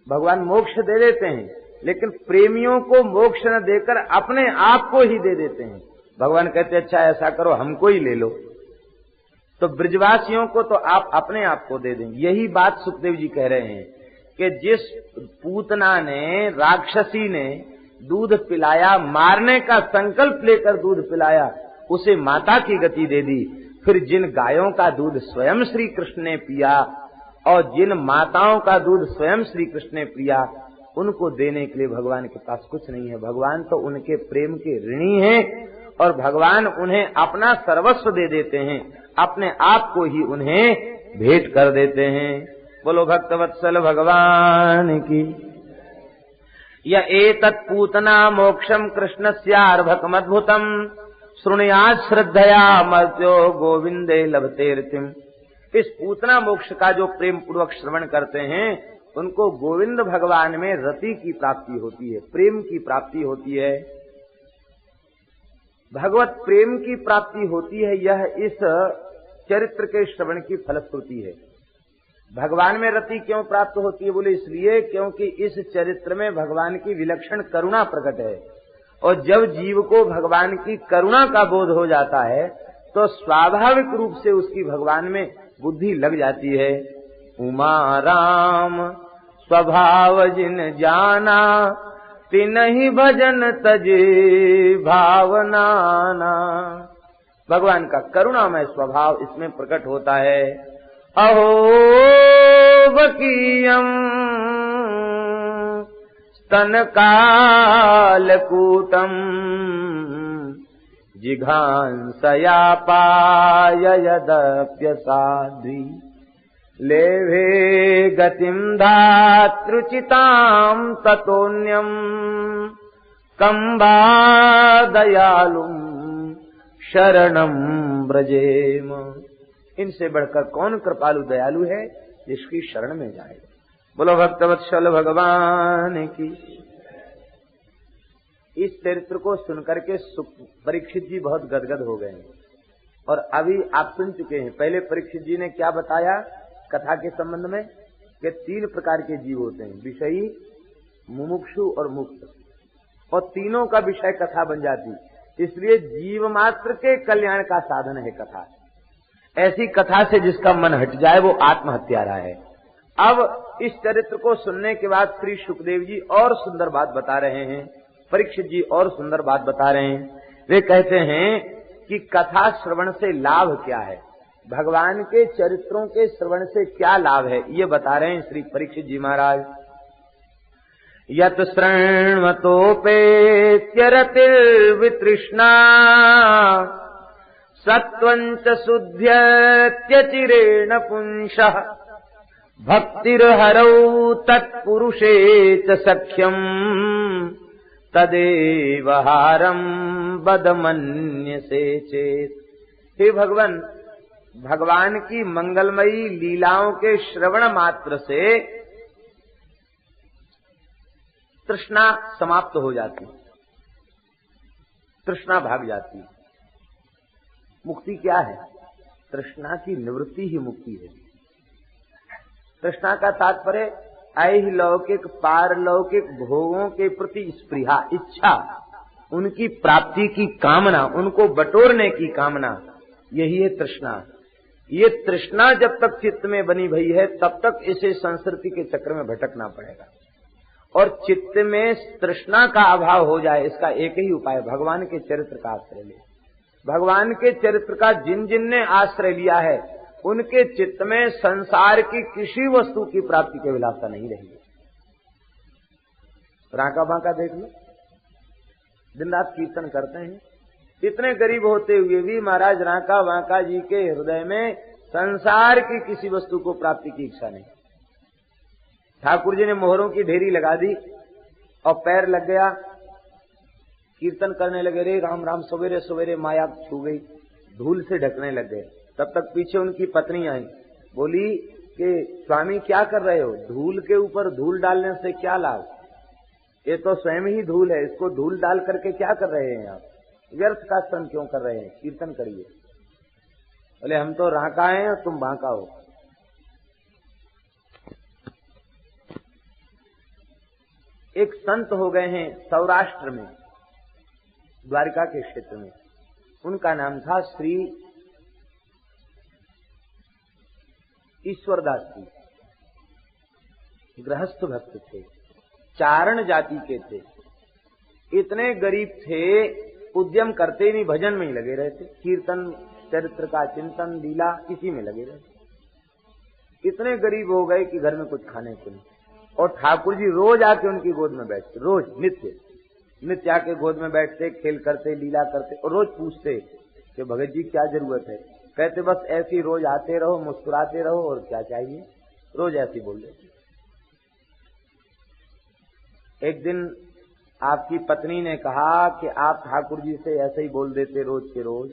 भगवान मोक्ष दे देते हैं, लेकिन प्रेमियों को मोक्ष न देकर अपने आप को ही दे देते हैं। भगवान कहते अच्छा ऐसा करो, हमको ही ले लो। तो ब्रजवासियों को तो आप अपने आप को दे दें। यही बात सुखदेव जी कह रहे हैं कि जिस पूतना ने, राक्षसी ने दूध पिलाया, मारने का संकल्प लेकर दूध पिलाया, उसे माता की गति दे दी। फिर जिन गायों का दूध स्वयं श्री कृष्ण ने पिया और जिन माताओं का दूध स्वयं श्री कृष्ण ने पिया, उनको देने के लिए भगवान के पास कुछ नहीं है। भगवान तो उनके प्रेम के ऋणी हैं और भगवान उन्हें अपना सर्वस्व दे देते हैं, अपने आप को ही उन्हें भेंट कर देते हैं। बोलो भक्तवत्सल भगवान की। य एतत् पूतना मोक्षम कृष्णस्यार्भकमद्भुतम् शृणुयात् श्रद्धया मर्त्यो गोविंदे लभतेर्तिम्। इस पूतना मोक्ष का जो प्रेम पूर्वक श्रवण करते हैं, उनको गोविंद भगवान में रति की प्राप्ति होती है, प्रेम की प्राप्ति होती है, भगवत प्रेम की प्राप्ति होती है। यह इस चरित्र के श्रवण की फलश्रुति है। भगवान में रति क्यों प्राप्त होती है? बोले इसलिए क्योंकि इस चरित्र में भगवान की विलक्षण करुणा प्रकट है, और जब जीव को भगवान की करुणा का बोध हो जाता है तो स्वाभाविक रूप से उसकी भगवान में बुद्धि लग जाती है। उमा राम स्वभाव जिन जाना, तिनहि भजन तजे भावना। भगवान का करुणामय स्वभाव इसमें प्रकट होता है। अहो बकीयम स्तन कालकूटम जिघांसया पाययदप्यसाध्वी लेभे गतिम धातृचिताम ततोन्यम कंबा दयालुम शरणम ब्रजेम। इनसे बढ़कर कौन कृपालु दयालु है जिसकी शरण में जाए। बोलो भक्तवत्सल भगवान की। इस चरित्र को सुनकर के परीक्षित जी बहुत गदगद हो गए हैं। और अभी आप सुन चुके हैं, पहले परीक्षित जी ने क्या बताया कथा के संबंध में कि 3 प्रकार के जीव होते हैं, विषयी, मुमुक्षु और मुक्त, और तीनों का विषय कथा बन जाती। इसलिए जीव मात्र के कल्याण का साधन है कथा। ऐसी कथा से जिसका मन हट जाए वो आत्महत्यारा है। अब इस चरित्र को सुनने के बाद श्री सुखदेव जी और सुंदर बात बता रहे हैं, परीक्षित जी और सुंदर बात बता रहे हैं। वे कहते हैं कि कथा श्रवण से लाभ क्या है, भगवान के चरित्रों के श्रवण से क्या लाभ है, ये बता रहे हैं श्री परीक्षित जी महाराज। यत श्रृण्वतोपेत्यरतिर्वितृष्णा सत्वंच शुद्ध्यत्यचिरेण पुंसः भक्तिर्हरौ तत्पुरुषे च सख्यम् तदेव हारं बदमन्यसे चेत। हे भगवान, भगवान की मंगलमयी लीलाओं के श्रवण मात्र से तृष्णा समाप्त हो जाती, तृष्णा भाग जाती। मुक्ति क्या है? तृष्णा की निवृत्ति ही मुक्ति है। तृष्णा का तात्पर्य ऐहिलौकिक पारलौकिक भोगों के प्रति स्पृहा, इच्छा, उनकी प्राप्ति की कामना, उनको बटोरने की कामना, यही है तृष्णा। ये तृष्णा जब तक चित्त में बनी भई है तब तक इसे संस्कृति के चक्र में भटकना पड़ेगा। और चित्त में तृष्णा का अभाव हो जाए इसका एक ही उपाय, भगवान के चरित्र का आश्रय ले। भगवान के चरित्र का जिन जिन ने आश्रय लिया है उनके चित्त में संसार की किसी वस्तु की प्राप्ति की विलासता नहीं रही। राका बांका देख लो, दिन रात कीर्तन करते हैं, इतने गरीब होते हुए भी महाराज राका बांका जी के हृदय में संसार की किसी वस्तु को प्राप्ति की इच्छा नहीं। ठाकुर जी ने मोहरों की ढेरी लगा दी और पैर लग गया, कीर्तन करने लगे, रे राम राम, सवेरे सवेरे माया छू गई, धूल से ढकने लग गए। तब तक पीछे उनकी पत्नी आई, बोली कि स्वामी क्या कर रहे हो, धूल के ऊपर धूल डालने से क्या लाभ, ये तो स्वयं ही धूल है, इसको धूल डाल करके क्या कर रहे हैं आप, व्यर्थ का स्तन क्यों कर रहे हैं, कीर्तन करिए। बोले हम तो राका हैं और तुम बांका हो। एक संत हो गए हैं सौराष्ट्र में, द्वारिका के क्षेत्र में। उनका नाम था श्री ईश्वरदास जी। गृहस्थ भक्त थे, चारण जाति के थे, इतने गरीब थे, उद्यम करते नहीं, भजन में ही लगे रहते, कीर्तन, चरित्र का चिंतन, लीला, इसी में लगे रहते। इतने गरीब हो गए कि घर में कुछ खाने को नहीं। और ठाकुर जी रोज आके उनकी गोद में बैठते, रोज नित्य आके गोद में बैठते, खेल करते, लीला करते, और रोज पूछते कि भगत जी क्या जरूरत है। कहते बस ऐसे ही रोज आते रहो, मुस्कुराते रहो, और क्या चाहिए, रोज ऐसे ही बोल देते। एक दिन आपकी पत्नी ने कहा कि आप ठाकुर जी से ऐसे ही बोल देते रोज के रोज,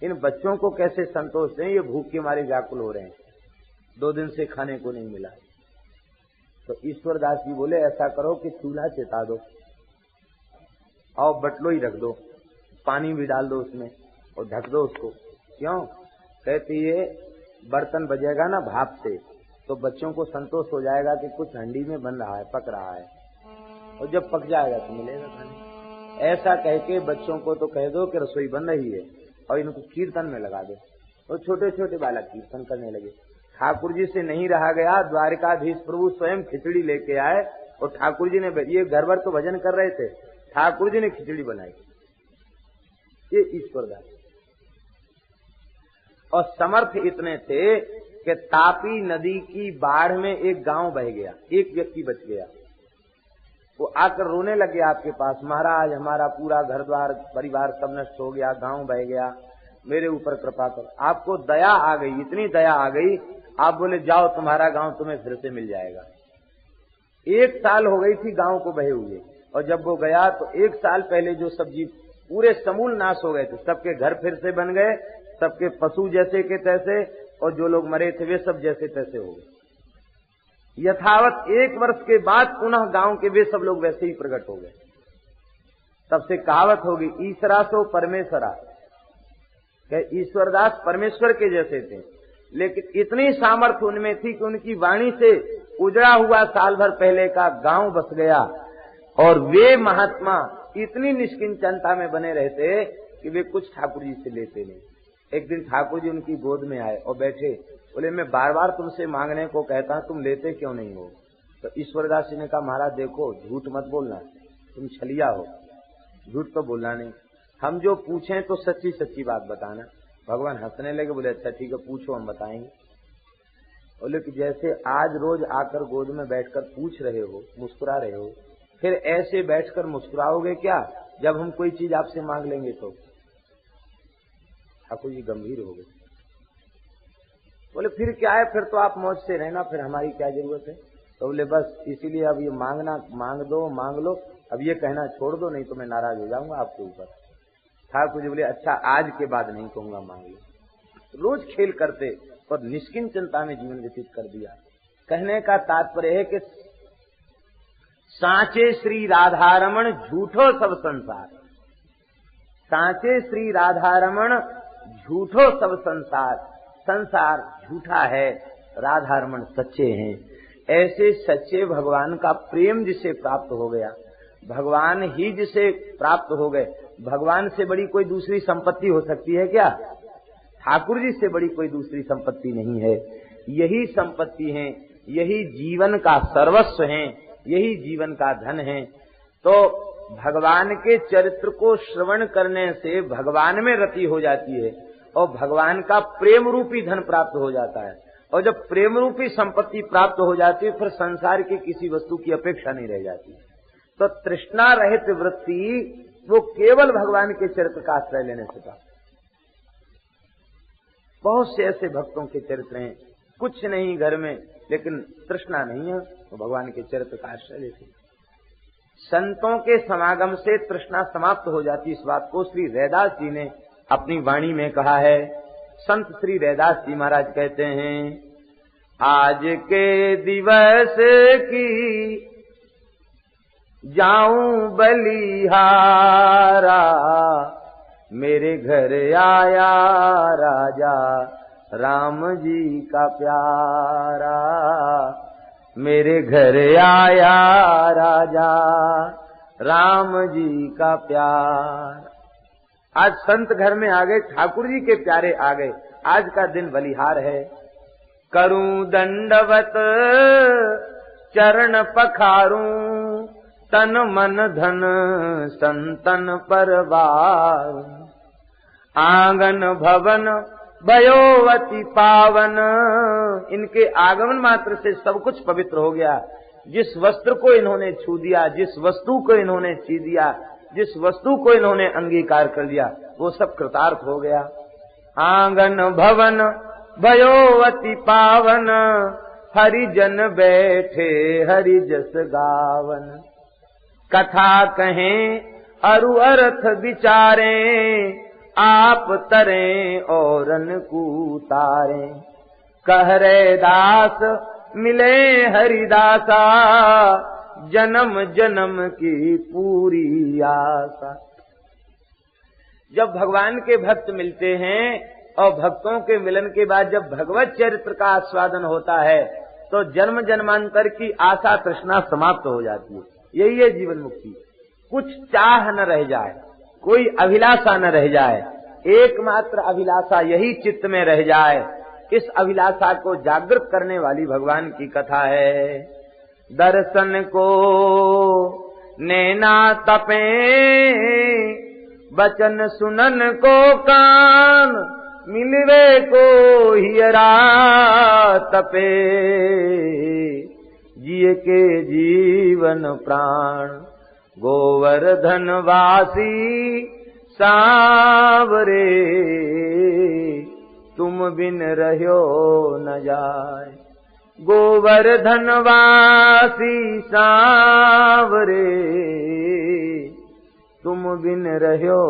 इन बच्चों को कैसे संतोष दें, ये भूख के मारे व्याकुल हो रहे हैं, 2 दिन से खाने को नहीं मिला। तो ईश्वरदास जी बोले ऐसा करो कि चूल्हा चिता दो और बटलो ही रख दो, पानी भी डाल दो उसमें और ढक दो उसको। क्यों? कहती ये बर्तन बजेगा ना भाप से, तो बच्चों को संतोष हो जाएगा कि कुछ हंडी में बन रहा है, पक रहा है, और जब पक जाएगा तो मिलेगा खाने। ऐसा कह के बच्चों को तो कह दो कि रसोई बन रही है, और इनको कीर्तन में लगा दो। और छोटे छोटे बालक कीर्तन करने लगे। ठाकुर जी से नहीं रहा गया, द्वारिकाधीश प्रभु स्वयं खिचड़ी लेके आए, और ठाकुर जी ने, ये घर भर तो भजन कर रहे थे, ठाकुर जी ने खिचड़ी बनाई। ये ईश्वरदास। और समर्थ इतने थे कि तापी नदी की बाढ़ में एक गांव बह गया, एक व्यक्ति बच गया। वो आकर रोने लगे आपके पास, महाराज हमारा पूरा घर द्वार परिवार सब नष्ट हो गया, गांव बह गया, मेरे ऊपर कृपा करो। आपको दया आ गई, इतनी दया आ गई, आप बोले जाओ तुम्हारा गांव तुम्हें फिर से मिल जाएगा। 1 साल हो गई थी गांव को बहे हुए, और जब वो गया तो 1 साल पहले जो सब्जी पूरे समूल नाश हो गए थे, सबके घर फिर से बन गए, सबके पशु जैसे के तैसे, और जो लोग मरे थे वे सब जैसे तैसे हो गए। यथावत 1 वर्ष के बाद पुनः गांव के वे सब लोग वैसे ही प्रकट हो गए। तब से कहावत होगी, ईश्वरा सो परमेश्वरा। ईश्वरदास परमेश्वर के जैसे थे, लेकिन इतनी सामर्थ्य उनमें थी कि उनकी वाणी से उजड़ा हुआ साल भर पहले का गांव बस गया, और वे महात्मा इतनी निष्किंचनता में बने रहते कि वे कुछ ठाकुर जी से लेते नहीं। एक दिन ठाकुर जी उनकी गोद में आए और बैठे, बोले मैं बार बार तुमसे मांगने को कहता हूं, तुम लेते क्यों नहीं हो? तो ईश्वरदास जी ने कहा, महाराज देखो, झूठ मत बोलना, तुम छलिया हो, झूठ तो बोलना नहीं, हम जो पूछें तो सच्ची सच्ची बात बताना। भगवान हंसने लगे, बोले अच्छा ठीक है पूछो, हम बताएंगे। बोले कि जैसे आज रोज आकर गोद में बैठकर पूछ रहे हो, मुस्कुरा रहे हो, फिर ऐसे बैठकर मुस्कुराओगे क्या जब हम कोई चीज आपसे मांग लेंगे तो? ठाकुर जी गंभीर हो गए, बोले फिर क्या है, फिर तो आप मौज से रहना, फिर हमारी क्या जरूरत है? तो बोले बस इसीलिए अब ये मांगना मांग दो, मांग लो, अब ये कहना छोड़ दो, नहीं तो मैं नाराज हो जाऊंगा आपके ऊपर। ठाकुर जी बोले अच्छा आज के बाद नहीं कहूंगा, मांग लो। रोज खेल करते और निष्किंचनता में जीवन व्यतीत कर दिया। कहने का तात्पर्य है कि सांचे श्री राधारमण झूठो सब संसार, सांचे श्री राधारमण झूठो सब संसार, संसार झूठा है, राधारमण सच्चे हैं। ऐसे सच्चे भगवान का प्रेम जिसे प्राप्त हो गया, भगवान ही जिसे प्राप्त हो गए, भगवान से बड़ी कोई दूसरी संपत्ति हो सकती है क्या? ठाकुर जी से बड़ी कोई दूसरी संपत्ति नहीं है। यही संपत्ति है, यही जीवन का सर्वस्व है, यही जीवन का धन है। तो भगवान के चरित्र को श्रवण करने से भगवान में रति हो जाती है, और भगवान का प्रेम रूपी धन प्राप्त हो जाता है। और जब प्रेम रूपी संपत्ति प्राप्त हो जाती है, फिर संसार की किसी वस्तु की अपेक्षा नहीं रह जाती। तो तृष्णा रहित वृत्ति वो केवल भगवान के चरित्र का आश्रय लेने से प्राप्त। बहुत से ऐसे भक्तों के चरित्र हैं, कुछ नहीं घर में, लेकिन तृष्णा नहीं है, तो भगवान के चरित्र का आश्रय लेते। संतों के समागम से तृष्णा समाप्त हो जाती। इस बात को श्री रैदास जी ने अपनी वाणी में कहा है। संत श्री रैदास जी महाराज कहते हैं, आज के दिवस की जाऊं बलिहारा, मेरे घर आया राजा राम जी का प्यारा। मेरे घर आया राजा राम जी का प्यार। आज संत घर में आ गए, ठाकुर जी के प्यारे आ गए। आज का दिन बलिहार है। करूं दंडवत चरण पखारूं, तन मन धन संतन परवार। आंगन भवन भयोवती पावन, इनके आगमन मात्र से सब कुछ पवित्र हो गया। जिस वस्त्र को इन्होंने छू दिया, जिस वस्तु को इन्होंने ची दिया, जिस वस्तु को इन्होंने अंगीकार कर लिया, वो सब कृतार्थ हो गया। आंगन भवन भयोवती पावन, हरिजन बैठे हरि जस गावन। कथा कहें अरु अर्थ विचारे, आप तरें औरन को तारें। कह रे दास मिले हरिदासा, जन्म जन्म की पूरी आशा। जब भगवान के भक्त मिलते हैं और भक्तों के मिलन के बाद जब भगवत चरित्र का आस्वादन होता है, तो जन्म जन्मांतर की आशा तृष्णा समाप्त हो जाती है। यही है जीवन मुक्ति। कुछ चाह न रह जाए, कोई अभिलाषा न रह जाए, एकमात्र अभिलाषा यही चित्त में रह जाए। इस अभिलाषा को जागृत करने वाली भगवान की कथा है। दर्शन को नैना तपे, बचन सुनन को कान, मिलवे को हियरा तपे। जिए के जीवन प्राण, गोवर्धन वासी सांवरे। तुम बिन रह्यो न जाए, गोवर्धन वासी सांवरे। तुम बिन रह्यो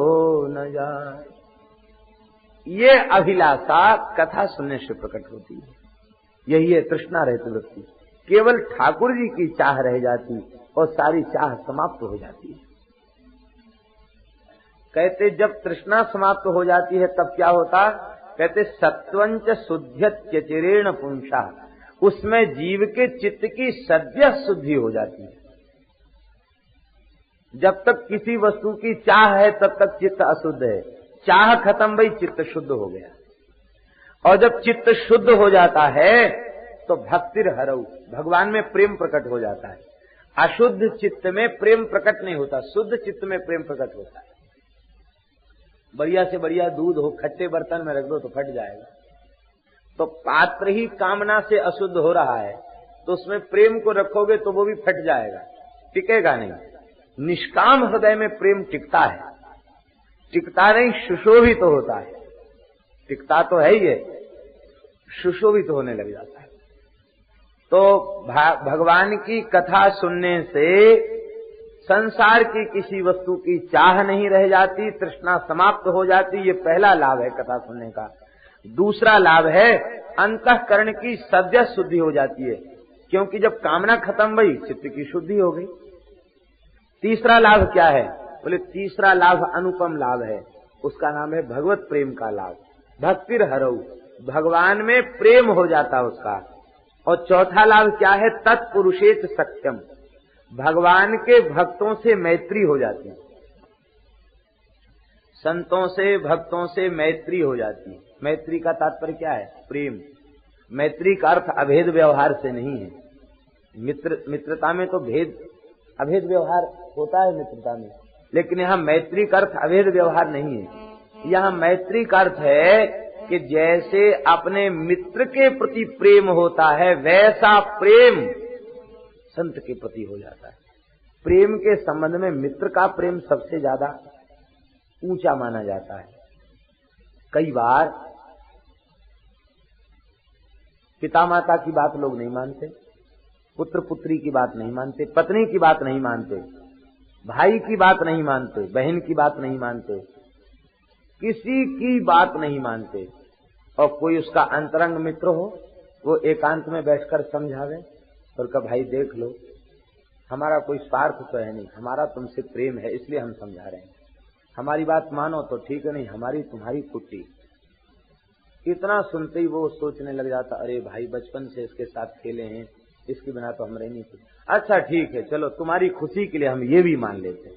न जाए। ये अभिलाषा कथा सुनने से प्रकट होती है। यही है तृष्णा रहित वृत्ति। केवल ठाकुर जी की चाह रह जाती और सारी चाह समाप्त हो जाती है। कहते जब तृष्णा समाप्त हो जाती है तब क्या होता? कहते सत्वंच शुद्ध्यत्य चिरेण पुंसा, उसमें जीव के चित्त की सद्य शुद्धि हो जाती है। जब तक किसी वस्तु की चाह है तब तक चित्त अशुद्ध है। चाह खत्म भई, चित्त शुद्ध हो गया। और जब चित्त शुद्ध हो जाता है तो भक्तिर हरऊ, भगवान में प्रेम प्रकट हो जाता है। अशुद्ध चित्त में प्रेम प्रकट नहीं होता, शुद्ध चित्त में प्रेम प्रकट होता है। बढ़िया से बढ़िया दूध हो, खट्टे बर्तन में रख दो तो फट जाएगा। तो पात्र ही कामना से अशुद्ध हो रहा है तो उसमें प्रेम को रखोगे तो वो भी फट जाएगा, टिकेगा नहीं। निष्काम हृदय में प्रेम टिकता है, टिकता नहीं, सुशोभित तो होता है। टिकता तो है ही है, सुशोभित तो होने लग जाता है। तो भगवान की कथा सुनने से संसार की किसी वस्तु की चाह नहीं रह जाती, तृष्णा समाप्त हो जाती। ये पहला लाभ है कथा सुनने का। दूसरा लाभ है अंतःकरण की सद्य शुद्धि हो जाती है, क्योंकि जब कामना खत्म हुई चित्त की शुद्धि हो गई। तीसरा लाभ क्या है? बोले तीसरा लाभ अनुपम लाभ है, उसका नाम है भगवत प्रेम का लाभ। भक्तिर हरऊ, भगवान में प्रेम हो जाता उसका। और चौथा लाभ क्या है? तत्पुरुषेत सत्यम, भगवान के भक्तों से मैत्री हो जाती है। संतों से भक्तों से मैत्री हो जाती है। मैत्री का तात्पर्य क्या है? प्रेम। मैत्री का अर्थ अभेद व्यवहार से नहीं है। मित्रता में तो अभेद व्यवहार होता है मित्रता में, लेकिन यहाँ मैत्री का अर्थ अभेद व्यवहार नहीं है। यहाँ मैत्री का अर्थ है कि जैसे अपने मित्र के प्रति प्रेम होता है वैसा प्रेम संत के प्रति हो जाता है। प्रेम के संबंध में मित्र का प्रेम सबसे ज्यादा ऊंचा माना जाता है। कई बार पिता माता की बात लोग नहीं मानते, पुत्र पुत्री की बात नहीं मानते, पत्नी की बात नहीं मानते, भाई की बात नहीं मानते, बहन की बात नहीं मानते, किसी की बात नहीं मानते। और कोई उसका अंतरंग मित्र हो, वो एकांत में बैठकर समझावे और कहा भाई देख लो, हमारा कोई स्वार्थ तो है नहीं, हमारा तुमसे प्रेम है इसलिए हम समझा रहे हैं, हमारी बात मानो तो ठीक है, नहीं हमारी तुम्हारी कुट्टी। इतना सुनते ही वो सोचने लग जाता, अरे भाई बचपन से इसके साथ खेले हैं, इसके बिना तो हम रह नहीं सकते। अच्छा ठीक है, चलो तुम्हारी खुशी के लिए हम ये भी मान लेते हैं।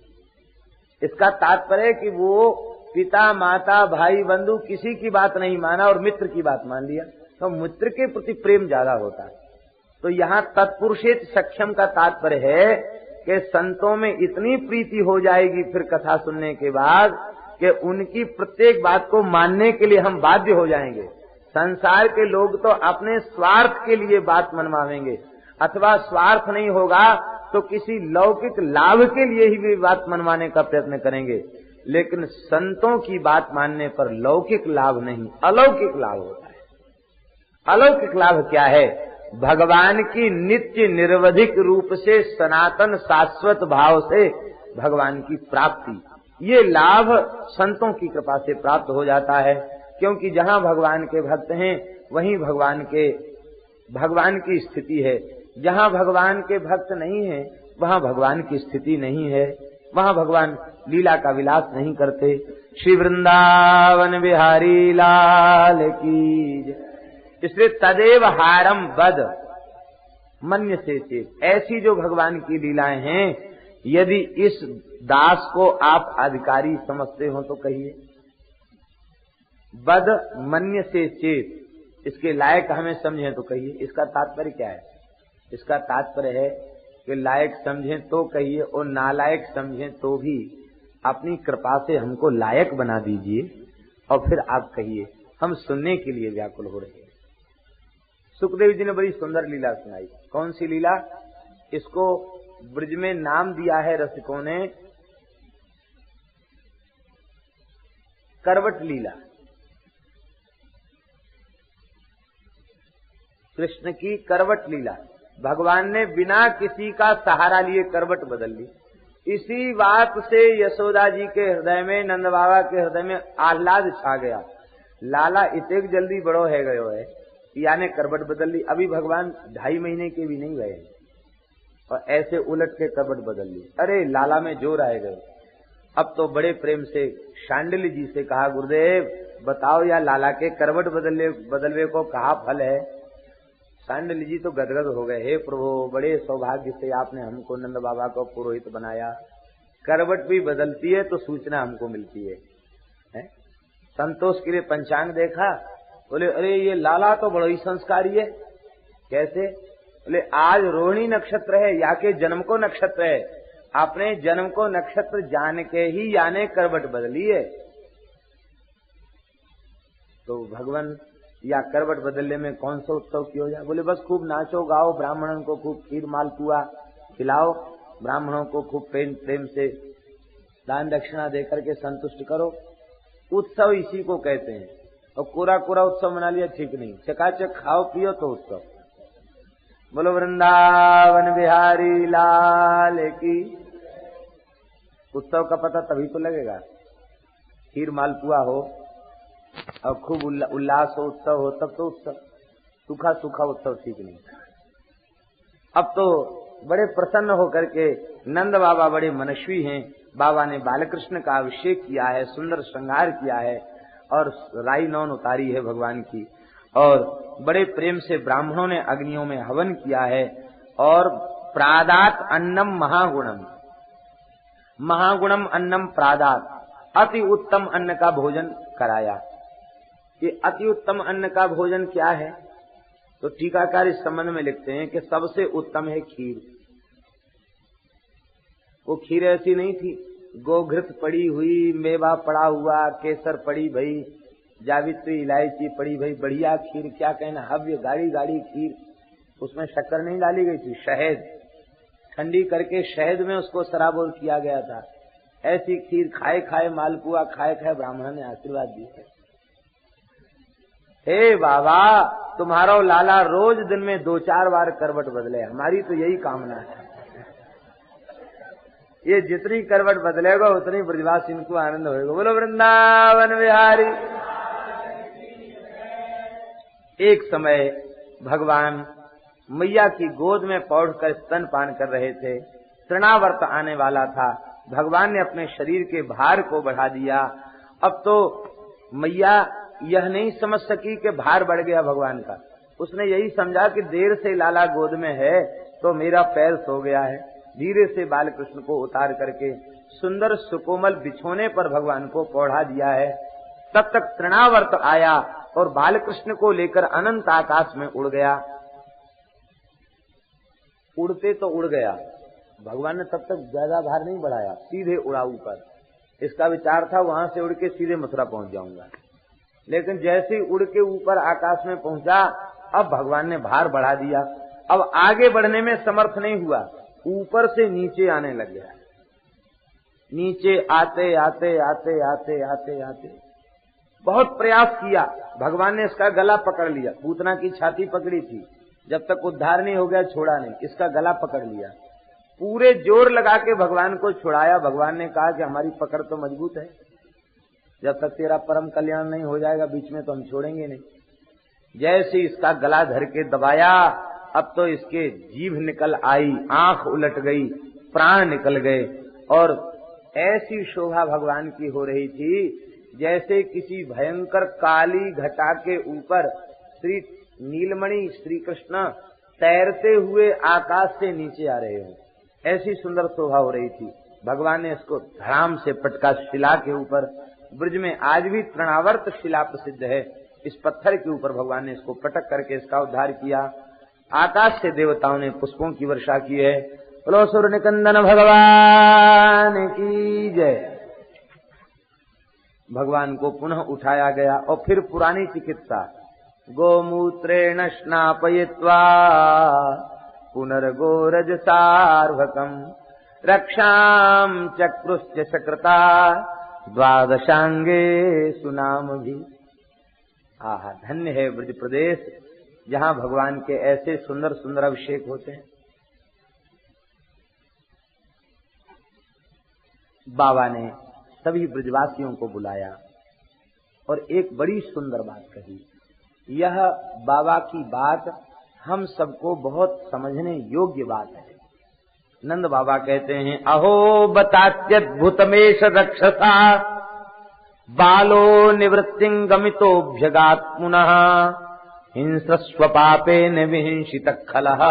इसका तात्पर्य कि वो पिता माता भाई बंधु किसी की बात नहीं माना और मित्र की बात मान लिया, तो मित्र के प्रति प्रेम ज्यादा होता है। तो यहाँ तत्पुरुषेत सक्षम का तात्पर्य है कि संतों में इतनी प्रीति हो जाएगी फिर कथा सुनने के बाद कि उनकी प्रत्येक बात को मानने के लिए हम बाध्य हो जाएंगे। संसार के लोग तो अपने स्वार्थ के लिए बात मनवावेंगे, अथवा स्वार्थ नहीं होगा तो किसी लौकिक लाभ के लिए ही भी बात मनवाने का प्रयत्न करेंगे, लेकिन संतों की बात मानने पर लौकिक लाभ नहीं, अलौकिक लाभ होता है। अलौकिक लाभ क्या है? भगवान की नित्य निरवधिक रूप से सनातन शाश्वत भाव से भगवान की प्राप्ति, ये लाभ संतों की कृपा से प्राप्त हो जाता है। क्योंकि जहाँ भगवान के भक्त हैं वहीं भगवान की स्थिति है। जहाँ भगवान के भक्त नहीं है वहाँ भगवान की स्थिति नहीं है, वहाँ भगवान लीला का विलास नहीं करते। श्री वृंदावन बिहारी लाल की जय। इसलिए तदेव हारम बद मन्य से चेत, ऐसी जो भगवान की लीलाएं हैं, यदि इस दास को आप अधिकारी समझते हो तो कहिए। बद मन्य से चेत, इसके लायक हमें समझें तो कहिए। इसका तात्पर्य क्या है? इसका तात्पर्य है कि लायक समझें तो कहिए और नालायक समझें तो भी अपनी कृपा से हमको लायक बना दीजिए और फिर आप कहिए। हम सुनने के लिए व्याकुल हो रहे हैं। सुखदेव जी ने बड़ी सुंदर लीला सुनाई। कौन सी लीला? इसको ब्रज में नाम दिया है रसिकों ने करवट लीला। कृष्ण की करवट लीला। भगवान ने बिना किसी का सहारा लिए करवट बदल ली। इसी बात से यशोदा जी के हृदय में, नंद बाबा के हृदय में आह्लाद छा गया। लाला इतने जल्दी बड़ो है गयो है, यानी करवट बदल ली। अभी भगवान 2.5 महीने के भी नहीं गए और ऐसे उलट के करवट बदल ली। अरे लाला में जोर आए गए। अब तो बड़े प्रेम से शांडिल्य जी से कहा, गुरुदेव बताओ या लाला के करवट बदलवे को कहा फल है। शांडिल्य जी तो गदगद हो गए। हे प्रभु, बड़े सौभाग्य से आपने हमको नंद बाबा को पुरोहित बनाया। करवट भी बदलती है तो सूचना हमको मिलती है? संतोष के लिए पंचांग देखा, बोले अरे ये लाला तो बड़ा ही संस्कारी है। कैसे? बोले आज रोहिणी नक्षत्र है, या के जन्म को नक्षत्र है। आपने जन्म को नक्षत्र जान के ही याने करवट बदली है। तो भगवान या करवट बदलने में कौन सा उत्सव किया हो जाए? बोले बस खूब नाचो गाओ, ब्राह्मणों को खूब खीर मालपुआ खिलाओ, ब्राह्मणों को खूब प्रेम से दान दक्षिणा देकर के संतुष्ट करो। उत्सव इसी को कहते हैं। और कोरा कोरा उत्सव मना लिया ठीक नहीं, चकाचक खाओ पियो तो उत्सव। बोलो वृंदावन बिहारी लाल की। उत्सव का पता तभी तो लगेगा, खीर मालपुआ हो और खूब उल्लास हो, उत्सव हो, तब तो उत्सव। सूखा सूखा उत्सव ठीक नहीं। अब तो बड़े प्रसन्न होकर के नंद बाबा बड़े मनस्वी हैं। बाबा ने बालकृष्ण का अभिषेक किया है, सुंदर श्रृंगार किया है और राई नौन उतारी है भगवान की, और बड़े प्रेम से ब्राह्मणों ने अग्नियों में हवन किया है। और प्रादात अन्नम महागुणम, महागुणम अन्नम प्रादात, अति उत्तम अन्न का भोजन कराया। ये अति उत्तम अन्न का भोजन क्या है? तो टीकाकार इस संबंध में लिखते हैं कि सबसे उत्तम है खीर। वो खीर ऐसी नहीं थी, गोघृत पड़ी हुई, मेवा पड़ा हुआ, केसर पड़ी भई, जावित्री इलायची पड़ी भई, बढ़िया खीर, क्या कहना, हव्य गाढ़ी गाढ़ी खीर। उसमें शक्कर नहीं डाली गई थी, शहद ठंडी करके शहद में उसको सराबोर किया गया था। ऐसी खीर खाए खाए, मालपुआ खाए खाए ब्राह्मण ने आशीर्वाद दिए। हे बाबा, तुम्हारा लाला रोज दिन में 2-4 बार करवट बदले, हमारी तो यही कामना है। ये जितनी करवट बदलेगा उतनी ब्रजवासी इनको आनंद होगा। बोलो वृंदावन बिहारी। एक समय भगवान मैया की गोद में पौड़कर स्तनपान कर रहे थे। तृणावर्त आने वाला था। भगवान ने अपने शरीर के भार को बढ़ा दिया। अब तो मैया यह नहीं समझ सकी कि भार बढ़ गया भगवान का, उसने यही समझा कि देर से लाला गोद में है तो मेरा पैर सो गया है। धीरे से बाल कृष्ण को उतार करके सुंदर सुकोमल बिछोने पर भगवान को पौढ़ा दिया है। तब तक तृणावर्त आया और बाल कृष्ण को लेकर अनंत आकाश में उड़ गया। उड़ते तो उड़ गया, भगवान ने तब तक ज्यादा भार नहीं बढ़ाया, सीधे उड़ा ऊपर। इसका विचार था वहां से उड़ के सीधे मथुरा पहुंच जाऊंगा, लेकिन जैसे ही उड़ के ऊपर आकाश में पहुंचा, अब भगवान ने भार बढ़ा दिया। अब आगे बढ़ने में समर्थ नहीं हुआ, ऊपर से नीचे आने लग गया। नीचे आते आते आते आते आते आते बहुत प्रयास किया, भगवान ने इसका गला पकड़ लिया। पूतना की छाती पकड़ी थी, जब तक उद्धार नहीं हो गया छोड़ा नहीं, इसका गला पकड़ लिया। पूरे जोर लगा के भगवान को छुड़ाया। भगवान ने कहा कि हमारी पकड़ तो मजबूत है, जब तक तेरा परम कल्याण नहीं हो जाएगा बीच में तो हम छोड़ेंगे नहीं। जैसे इसका गला धर के दबाया, अब तो इसके जीभ निकल आई, आंख उलट गई, प्राण निकल गए, और ऐसी शोभा भगवान की हो रही थी जैसे किसी भयंकर काली घटा के ऊपर श्री नीलमणि श्री कृष्ण तैरते हुए आकाश से नीचे आ रहे हो। ऐसी सुंदर शोभा हो रही थी। भगवान ने इसको धड़ाम से पटका शिला के ऊपर। ब्रज में आज भी तृणावर्त शिला प्रसिद्ध है, इस पत्थर के ऊपर भगवान ने इसको पटक करके इसका उद्धार किया। आकाश से देवताओं ने पुष्पों की वर्षा की है। बोलो सूर्य निकंदन भगवान की जय। भगवान को पुनः उठाया गया और फिर पुरानी चिकित्सा, गोमूत्रेण स्नापयित्वा पुनर्गोरज सार्वकम रक्षाम चक्रुश्च सकृता द्वादशांगे सुनाम भी। आहा, धन्य है ब्रज प्रदेश जहां भगवान के ऐसे सुंदर सुंदर अभिषेक होते हैं। बाबा ने सभी ब्रजवासियों को बुलाया और एक बड़ी सुंदर बात कही। यह बाबा की बात हम सबको बहुत समझने योग्य बात है। नंद बाबा कहते हैं, अहो बतात्यद्भुतमेश रक्षसा बालो निवृत्तिं गमितोऽभ्यगात् पुनः हिंसस्व पापेन विहिंसित खलः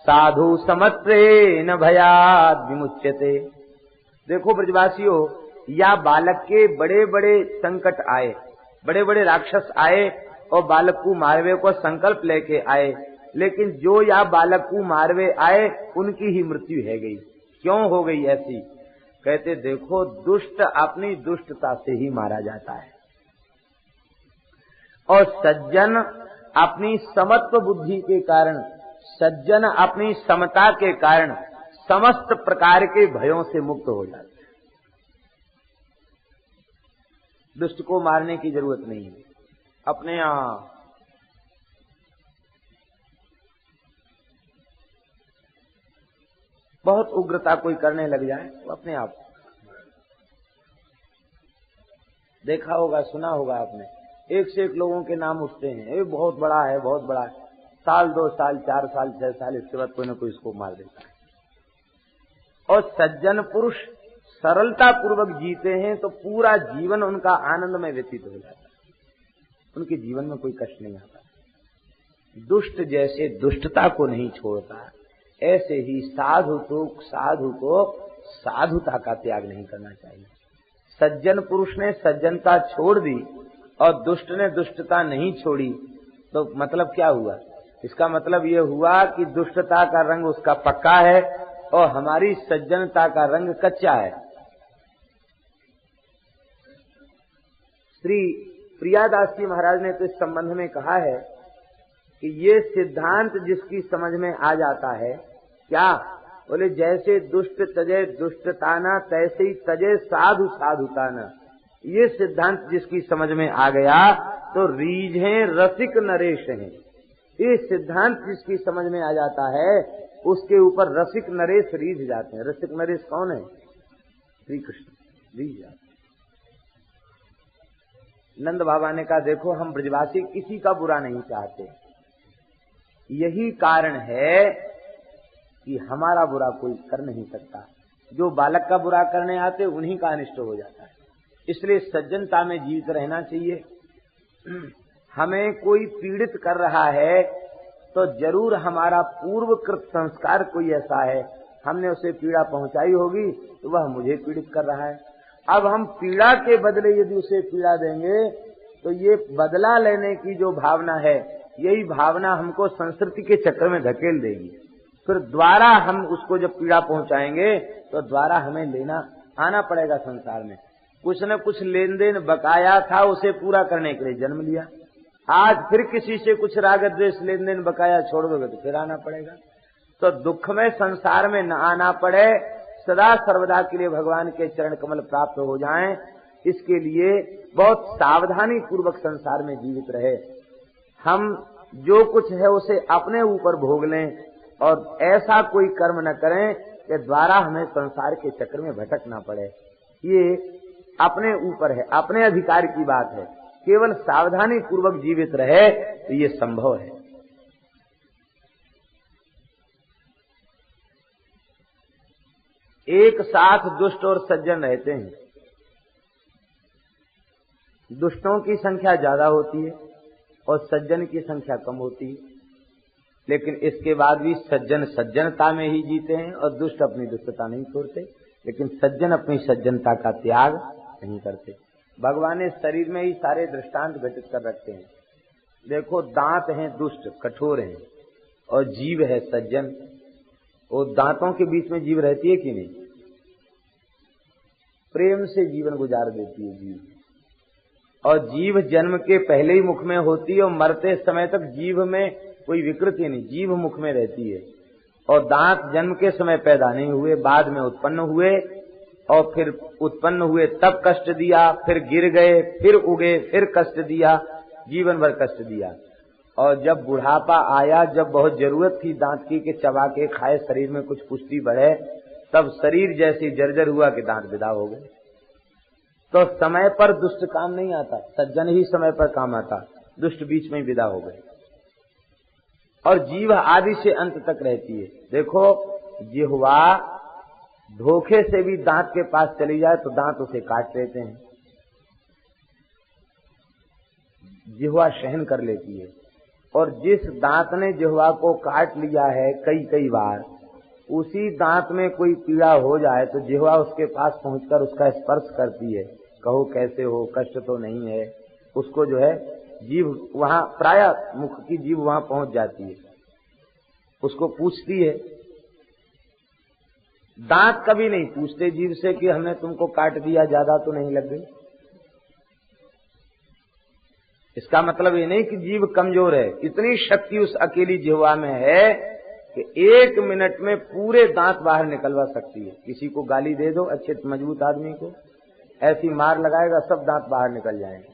साधु समत्रेण भयाद् विमुच्यते। देखो ब्रजवासियों, या बालक के बड़े बड़े संकट आए, बड़े बड़े राक्षस आए और बालक को मारवे को संकल्प लेके आए, लेकिन जो या बालक को मारवे आए उनकी ही मृत्यु है गई। क्यों हो गई ऐसी? कहते देखो, दुष्ट अपनी दुष्टता से ही मारा जाता है और सज्जन अपनी समत्व बुद्धि के कारण, सज्जन अपनी समता के कारण समस्त प्रकार के भयों से मुक्त हो जाता है। दुष्ट को मारने की जरूरत नहीं है। अपने यहां बहुत उग्रता कोई करने लग जाए तो अपने आप देखा होगा, सुना होगा आपने, एक से एक लोगों के नाम उठते हैं, ये बहुत बड़ा है, बहुत बड़ा है। साल 2 साल 4 साल 6 साल इसके बाद कोई ना कोई इसको मार देता है। और सज्जन पुरुष सरलता पूर्वक जीते हैं तो पूरा जीवन उनका आनंद में व्यतीत हो जाता है, उनके जीवन में कोई कष्ट नहीं आता। दुष्ट जैसे दुष्टता को नहीं छोड़ता, ऐसे ही साधु को साधुता का त्याग नहीं करना चाहिए। सज्जन पुरुष ने सज्जनता छोड़ दी और दुष्ट ने दुष्टता नहीं छोड़ी, तो मतलब क्या हुआ? इसका मतलब ये हुआ कि दुष्टता का रंग उसका पक्का है और हमारी सज्जनता का रंग कच्चा है। श्री प्रियादास जी महाराज ने तो इस संबंध में कहा है कि ये सिद्धांत जिसकी समझ में आ जाता है, क्या बोले, जैसे दुष्ट तजे दुष्टताना तैसे ही तजे साधु साधुताना। ये सिद्धांत जिसकी समझ में आ गया तो रीझ हैं रसिक नरेश हैं। ये सिद्धांत जिसकी समझ में आ जाता है उसके ऊपर रसिक नरेश रीझ जाते हैं। रसिक नरेश कौन है? श्री कृष्ण रीझ जाते। नंद बाबा ने कहा, देखो हम ब्रजवासी किसी का बुरा नहीं चाहते, यही कारण है कि हमारा बुरा कोई कर नहीं सकता। जो बालक का बुरा करने आते उन्हीं का अनिष्ट हो जाता है। इसलिए सज्जनता में जीवित रहना चाहिए। हमें कोई पीड़ित कर रहा है तो जरूर हमारा पूर्वकृत संस्कार कोई ऐसा है, हमने उसे पीड़ा पहुंचाई होगी तो वह मुझे पीड़ित कर रहा है। अब हम पीड़ा के बदले यदि उसे पीड़ा देंगे तो ये बदला लेने की जो भावना है, यही भावना हमको संस्कृति के चक्कर में धकेल देगी। फिर द्वारा हम उसको जब पीड़ा पहुंचाएंगे तो द्वारा हमें लेना आना पड़ेगा। संसार में कुछ न कुछ लेन देन बकाया था, उसे पूरा करने के लिए जन्म लिया। आज फिर किसी से कुछ राग द्वेष लेन देन बकाया छोड़ दोगे तो फिर आना पड़ेगा। तो दुख में संसार में न आना पड़े, सदा सर्वदा के लिए भगवान के चरण कमल प्राप्त हो जाएं, इसके लिए बहुत सावधानी पूर्वक संसार में जीवित रहे। हम जो कुछ है उसे अपने ऊपर भोग लें और ऐसा कोई कर्म न करें कि द्वारा हमें संसार के चक्र में भटकना पड़े। ये अपने ऊपर है, अपने अधिकार की बात है। केवल सावधानी पूर्वक जीवित रहे तो ये संभव है। एक साथ दुष्ट और सज्जन रहते हैं। दुष्टों की संख्या ज्यादा होती है और सज्जन की संख्या कम होती है, लेकिन इसके बाद भी सज्जन सज्जनता में ही जीते हैं और दुष्ट अपनी दुष्टता नहीं छोड़ते, लेकिन सज्जन अपनी सज्जनता का त्याग नहीं करते। भगवान ने शरीर में ही सारे दृष्टांत घटित कर रखते हैं। देखो, दांत हैं दुष्ट कठोर हैं और जीव है सज्जन। वो दांतों के बीच में जीव रहती है कि नहीं? प्रेम से जीवन गुजार देती है जीव। और जीव जन्म के पहले ही मुख में होती है और मरते समय तक जीव में कोई विकृति नहीं, जीव मुख में रहती है। और दांत जन्म के समय पैदा नहीं हुए, बाद में उत्पन्न हुए और फिर उत्पन्न हुए तब कष्ट दिया, फिर गिर गए, फिर उगे, फिर कष्ट दिया, जीवन भर कष्ट दिया। और जब बुढ़ापा आया, जब बहुत जरूरत थी दांत की कि चबा के खाए, शरीर में कुछ पुष्टि बढ़े, तब शरीर जैसी जर्जर हुआ कि दांत विदा हो गए। तो समय पर दुष्ट काम नहीं आता, सज्जन ही समय पर काम आता, दुष्ट बीच में विदा हो गए। और जीव आदि से अंत तक रहती है। देखो, जिह्वा धोखे से भी दांत के पास चली जाए तो दांत उसे काट लेते हैं, जिह्वा सहन कर लेती है। और जिस दांत ने जिह्वा को काट लिया है कई बार, उसी दांत में कोई पीड़ा हो जाए तो जिह्वा उसके पास पहुंचकर उसका स्पर्श करती है, कहो कैसे हो, कष्ट तो नहीं है। उसको जो है जीभ वहां, प्राय मुख की जीभ वहां पहुंच जाती है, उसको पूछती है। दांत कभी नहीं पूछते जीभ से कि हमने तुमको काट दिया, ज्यादा तो नहीं लग गई। इसका मतलब ये नहीं कि जीभ कमजोर है, इतनी शक्ति उस अकेली जिह्वा में है कि 1 मिनट में पूरे दांत बाहर निकलवा सकती है। किसी को गाली दे दो, अच्छे मजबूत आदमी को, ऐसी मार लगाएगा सब दांत बाहर निकल जाएंगे।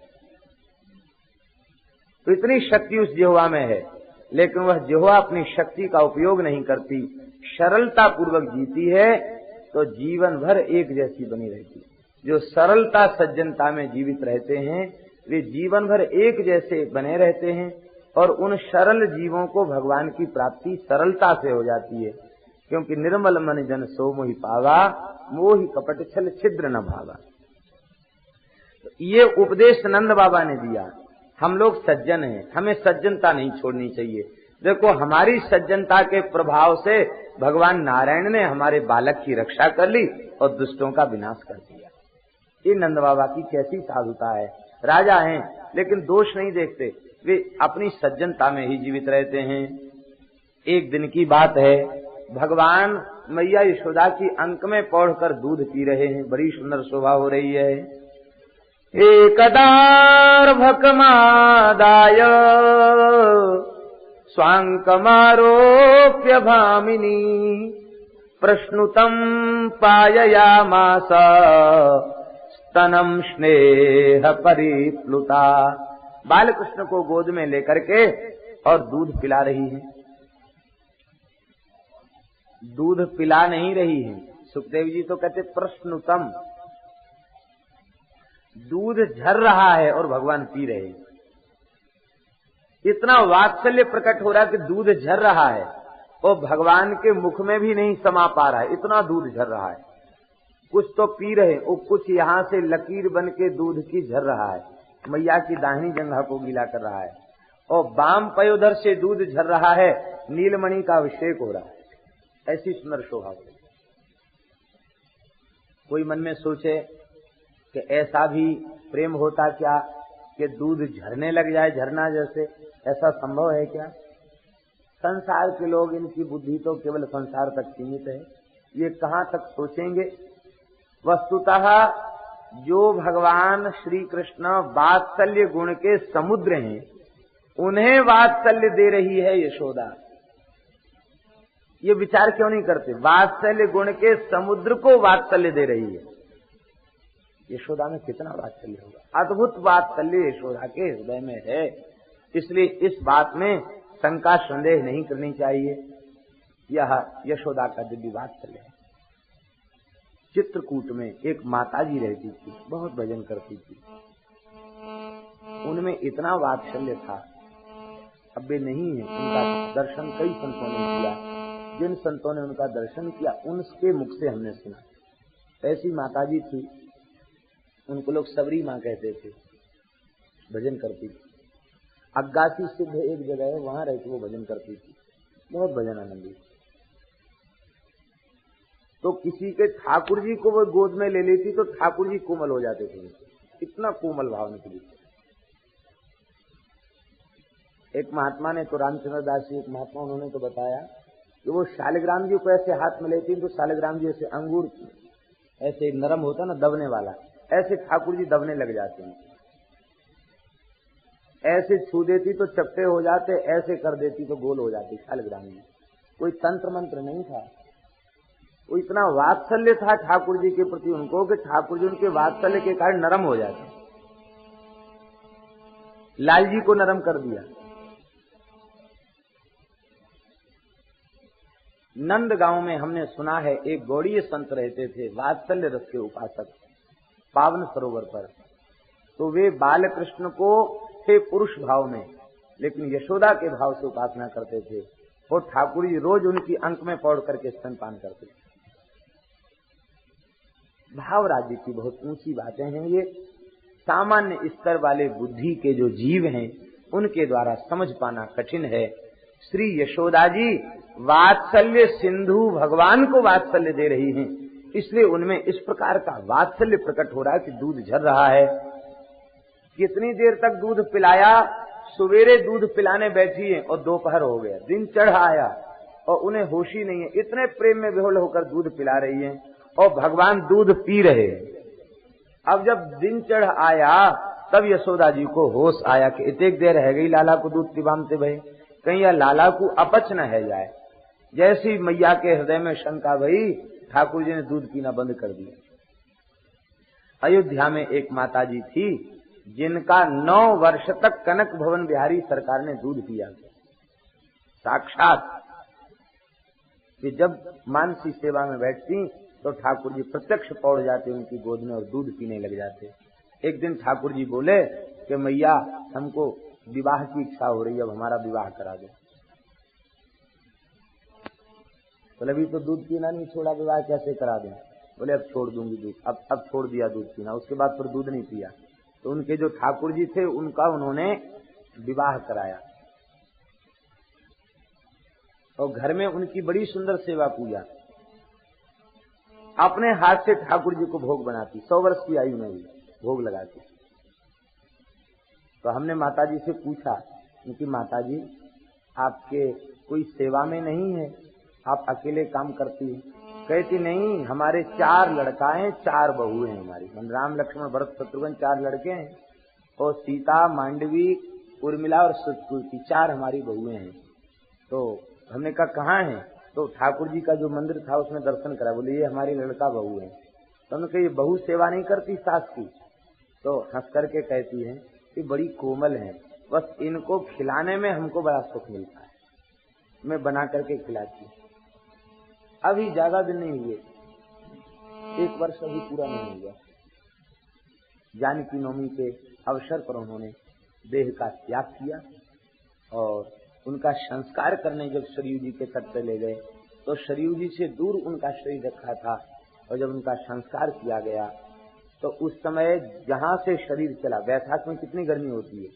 तो इतनी शक्ति उस जिह्वा में है, लेकिन वह जिह्वा अपनी शक्ति का उपयोग नहीं करती, सरलता पूर्वक जीती है तो जीवन भर एक जैसी बनी रहती है। जो सरलता सज्जनता में जीवित रहते हैं वे जीवन भर एक जैसे बने रहते हैं और उन सरल जीवों को भगवान की प्राप्ति सरलता से हो जाती है, क्योंकि निर्मल मन जन सो मोहि पावा, मोहि कपट छल छिद्र न भावा। ये उपदेश नंद बाबा ने दिया। हम लोग सज्जन हैं, हमें सज्जनता नहीं छोड़नी चाहिए। देखो, हमारी सज्जनता के प्रभाव से भगवान नारायण ने हमारे बालक की रक्षा कर ली और दुष्टों का विनाश कर दिया। ये नंद बाबा की कैसी साधुता है। राजा हैं लेकिन दोष नहीं देखते, वे अपनी सज्जनता में ही जीवित रहते हैं। एक दिन की बात है, भगवान मैया यशोदा की अंक में पौढ़कर दूध पी रहे हैं, बड़ी सुंदर शोभा हो रही है। एकदार्भकमादाय स्वांकमारोप्य भामिनी प्रश्नुतं पाययामास स्तनम स्नेह परिप्लुता। बालकृष्ण को गोद में लेकर के और दूध पिला रही है। दूध पिला नहीं रही है, सुखदेव जी तो कहते प्रश्नुतम, दूध झर रहा है और भगवान पी रहे हैं। इतना वात्सल्य प्रकट हो रहा है कि दूध झर रहा है और भगवान के मुख में भी नहीं समा पा रहा है, इतना दूध झर रहा है। कुछ तो पी रहे और कुछ यहां से लकीर बन के दूध की झर रहा है। मैया की दाहिनी जंघा को गीला कर रहा है और वाम पयोधर से दूध झर रहा है, नीलमणि का अभिषेक हो रहा है। ऐसी सुंदर शोभा हो। कोई मन में सोचे कि ऐसा भी प्रेम होता क्या कि दूध झरने लग जाए, झरना जैसे, ऐसा संभव है क्या? संसार के लोग, इनकी बुद्धि तो केवल संसार तक सीमित है, ये कहां तक सोचेंगे। वस्तुतः जो भगवान श्री कृष्ण वात्सल्य गुण के समुद्र हैं, उन्हें वात्सल्य दे रही है यशोदा। ये विचार क्यों नहीं करते? वात्सल्य गुण के समुद्र को वात्सल्य दे रही है। यशोदा में कितना वात्सल्य होगा, अद्भुत वात्सल्य यशोदा के हृदय में है। इसलिए इस बात में शंका संदेह नहीं करनी चाहिए, यह यशोदा का दिव्य वात्सल्य है। चित्रकूट में एक माताजी रहती थी, बहुत भजन करती थी, उनमें इतना वात्सल्य था, अब वे नहीं है। उनका दर्शन कई संतों ने किया, जिन संतों ने उनका दर्शन किया उनके मुख से हमने सुना। ऐसी माताजी थी, उनको लोग सबरी माँ कहते थे, भजन करती थी। अग्गासी सिद्ध एक जगह है, वहां रहकर वो भजन करती थी, बहुत भजन आनंदी। तो किसी के ठाकुर जी को वो गोद में ले लेती तो ठाकुर जी कोमल हो जाते थे, इतना कोमल भाव निकली। एक महात्मा ने तो, रामचंद्र दास जी एक महात्मा, उन्होंने तो बताया कि वो शालिग्राम जी को ऐसे हाथ में लेती तो शालिग्राम जी ऐसे अंगूर ऐसे नरम होता ना, दबने वाला, ऐसे ठाकुर जी दबने लग जाते हैं। ऐसे छू देती तो चपटे हो जाते, ऐसे कर देती तो गोल हो जाती शालिग्राम जी। कोई तंत्र मंत्र नहीं था, वो इतना वात्सल्य था ठाकुर जी के प्रति उनको कि ठाकुर जी उनके वात्सल्य के कारण नरम हो जाते। लाल जी को नरम कर दिया। नंदगांव में हमने सुना है एक गौड़ीय संत रहते थे, वात्सल्य रस के उपासक, पावन सरोवर पर। तो वे बाल कृष्ण को थे पुरुष भाव में, लेकिन यशोदा के भाव से उपासना करते थे, और ठाकुर जी रोज उनकी अंक में पौड़ करके स्तनपान करते थे। भाव राज्य की बहुत ऊंची बातें हैं ये, सामान्य स्तर वाले बुद्धि के जो जीव हैं उनके द्वारा समझ पाना कठिन है। श्री यशोदा जी वात्सल्य सिंधु भगवान को वात्सल्य दे रही हैं, इसलिए उनमें इस प्रकार का वात्सल्य प्रकट हो रहा है कि दूध झर रहा है। कितनी देर तक दूध पिलाया? सवेरे दूध पिलाने बैठी है और दोपहर हो गया, दिन चढ़ आया और उन्हें होश ही नहीं है, इतने प्रेम में विह्वल होकर दूध पिला रही हैं और भगवान दूध पी रहे। अब जब दिन चढ़ आया तब यशोदा जी को होश आया कि इतनी देर रह गई लाला को दूध पिबामते भई, कहीं यह लाला को अपच न है जाए। जैसी मैया के हृदय में शंका भई, ठाकुर जी ने दूध पीना बंद कर दिया। अयोध्या में एक माता जी थी जिनका 9 वर्ष तक कनक भवन बिहारी सरकार ने दूध पिया, साक्षात। कि जब मानसी सेवा में बैठती तो ठाकुर जी प्रत्यक्ष पौड़ जाते उनकी गोद में और दूध पीने लग जाते। एक दिन ठाकुर जी बोले कि मैया हमको विवाह की इच्छा हो रही है, अब हमारा विवाह करा दो। बोले अभी तो दूध पीना नहीं छोड़ा, विवाह कैसे करा दें? बोले अब छोड़ दूंगी दूध। अब छोड़ दिया दूध पीना, उसके बाद फिर दूध नहीं पिया। तो उनके जो ठाकुर जी थे उनका उन्होंने विवाह कराया और घर में उनकी बड़ी सुंदर सेवा पूजा, अपने हाथ से ठाकुर जी को भोग बनाती, 100 वर्ष की आयु में भी भोग लगाती। तो हमने माताजी से पूछा, उनकी माताजी आपके कोई सेवा में नहीं है, आप अकेले काम करती हैं? कहती नहीं, हमारे 4 लड़का हैं, 4 बहुएं हैं हमारी। राम लक्ष्मण भरत शत्रुघ्न 4 लड़के हैं और सीता मांडवी उर्मिला और सुकृति 4 हमारी बहुएं हैं। तो हमने कहा कहाँ हैं? तो ठाकुर जी का जो मंदिर था उसमें दर्शन करा। बोले ये हमारी लड़का बहू है। तो हमने कहा ये बहू सेवा नहीं करती सास की? तो हंस करके कहती है कि बड़ी कोमल है, बस इनको खिलाने में हमको बड़ा सुख मिलता है, मैं बना करके खिलाती हूँ। अभी ज्यादा दिन नहीं हुए, 1 वर्ष अभी पूरा नहीं हुआ, जानकी नवमी के अवसर पर उन्होंने देह का त्याग किया और उनका संस्कार करने जब सरयू जी के तट पर ले गए तो सरयू जी से दूर उनका शरीर रखा था और जब उनका संस्कार किया गया तो उस समय जहां से शरीर चला, वैशाख में कितनी गर्मी होती है,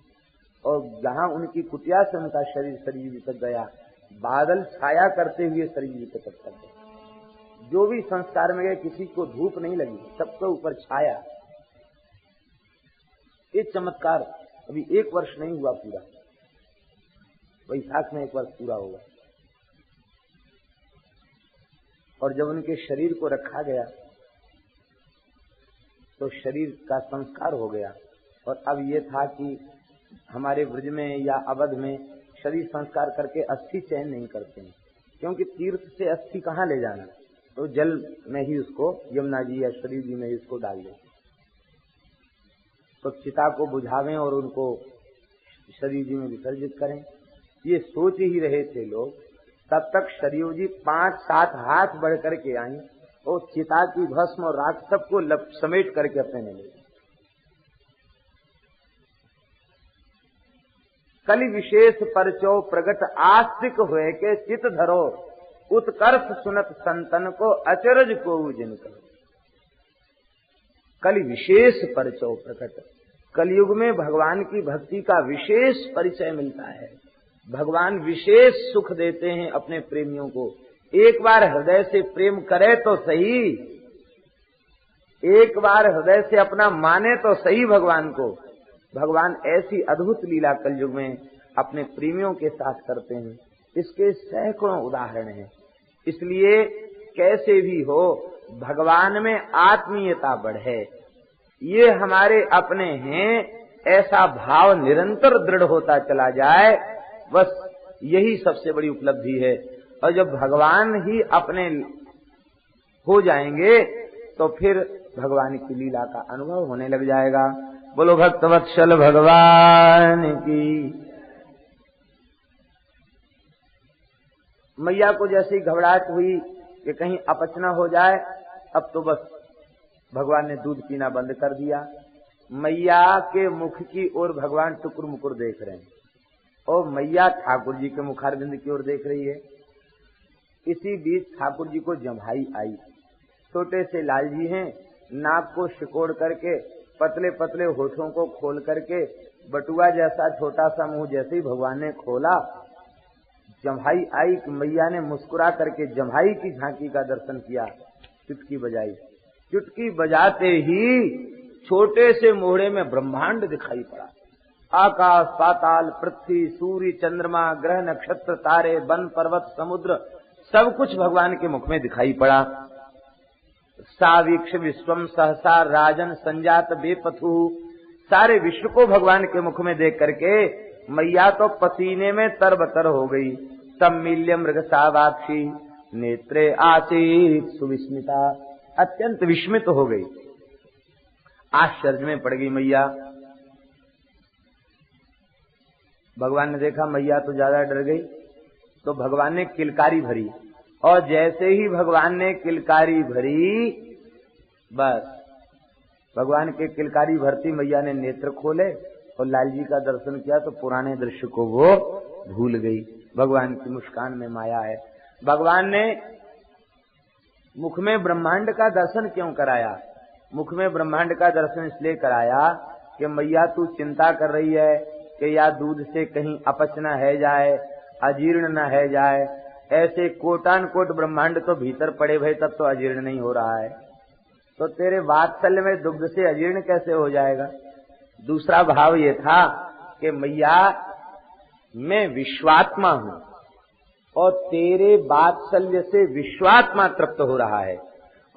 और जहां उनकी कुटिया से उनका शरीर तक गया, बादल छाया करते हुए शरीर तक गया। जो भी संस्कार में गए किसी को धूप नहीं लगी, सबके ऊपर छाया। ये चमत्कार अभी 1 वर्ष नहीं हुआ पूरा, वैशाख में 1 वर्ष पूरा होगा। और जब उनके शरीर को रखा गया तो शरीर का संस्कार हो गया। और अब ये था कि हमारे ब्रज में या अवध में शरीर संस्कार करके अस्थि चयन नहीं करते हैं, क्योंकि तीर्थ से अस्थि कहाँ ले जाना, तो जल में ही उसको, यमुना जी या शरीर जी में ही उसको डाल दें। तो चिता को बुझावें और उनको शरीर जी में विसर्जित करें, ये सोच ही रहे थे लोग। तब तक शरीर जी 5-7 हाथ बढ़ करके आई और चिता की भस्म और राख सबको समेट करके अपने ले गए। कलि विशेष परचो प्रगट आस्तिक हुए के चित धरो, उत्कर्ष सुनत संतन को अचरज को जिन करो। कलि विशेष परचो प्रकट, कलयुग में भगवान की भक्ति का विशेष परिचय मिलता है। भगवान विशेष सुख देते हैं अपने प्रेमियों को। एक बार हृदय से प्रेम करे तो सही, एक बार हृदय से अपना माने तो सही भगवान को। भगवान ऐसी अद्भुत लीला कलयुग में अपने प्रेमियों के साथ करते हैं, इसके सैकड़ों उदाहरण हैं। इसलिए कैसे भी हो भगवान में आत्मीयता बढ़े, ये हमारे अपने हैं, ऐसा भाव निरंतर दृढ़ होता चला जाए, बस यही सबसे बड़ी उपलब्धि है। और जब भगवान ही अपने हो जाएंगे तो फिर भगवान की लीला का अनुभव होने लग जाएगा। बोलो भक्तवत्सल भगवान की। मैया को जैसी घबराहट हुई कि कहीं अपचना हो जाए, अब तो बस भगवान ने दूध पीना बंद कर दिया। मैया के मुख की ओर भगवान टुकुर मुकुर देख रहे हैं और मैया ठाकुर जी के मुखारविंद की ओर देख रही है। इसी बीच ठाकुर जी को जम्हाई आई। छोटे से लाल जी हैं, नाक को सिकोड़ करके, पतले पतले होठों को खोल करके, बटुआ जैसा छोटा सा मुंह जैसे ही भगवान ने खोला, जम्हाई आई कि मैया ने मुस्कुरा करके जम्हाई की झांकी का दर्शन किया, चुटकी बजाई। चुटकी बजाते ही छोटे से मोहड़े में ब्रह्मांड दिखाई पड़ा। आकाश, पाताल, पृथ्वी, सूर्य, चंद्रमा, ग्रह, नक्षत्र, तारे, वन, पर्वत, समुद्र, सब कुछ भगवान के मुख में दिखाई पड़ा। सावीक्ष विश्वम सहसा राजन संजात बेपथु, सारे विश्व को भगवान के मुख में देख करके मैया तो पसीने में तरबतर हो गई। सम्मिल्य मृग सावाक्षी नेत्रे आसीत सुविस्मिता, अत्यंत विस्मित हो गई, आश्चर्य में पड़ गई मैया। भगवान ने देखा मैया तो ज्यादा डर गई, तो भगवान ने किलकारी भरी, और जैसे ही भगवान ने किलकारी भरी, बस भगवान के किलकारी भरती मैया ने नेत्र खोले और लाल जी का दर्शन किया तो पुराने दृश्य को वो भूल गई। भगवान की मुस्कान में माया है। भगवान ने मुख में ब्रह्मांड का दर्शन क्यों कराया? मुख में ब्रह्मांड का दर्शन इसलिए कराया कि मैया तू चिंता कर रही है कि या दूध से कहीं अपच न है जाए, अजीर्ण न है जाए। ऐसे कोटान कोट ब्रह्मांड तो भीतर पड़े भय, तब तो अजीर्ण नहीं हो रहा है, तो तेरे वात्सल्य में दुग्ध से अजीर्ण कैसे हो जाएगा? दूसरा भाव ये था कि मैया मैं विश्वात्मा हूं और तेरे वात्सल्य से विश्वात्मा तृप्त हो रहा है,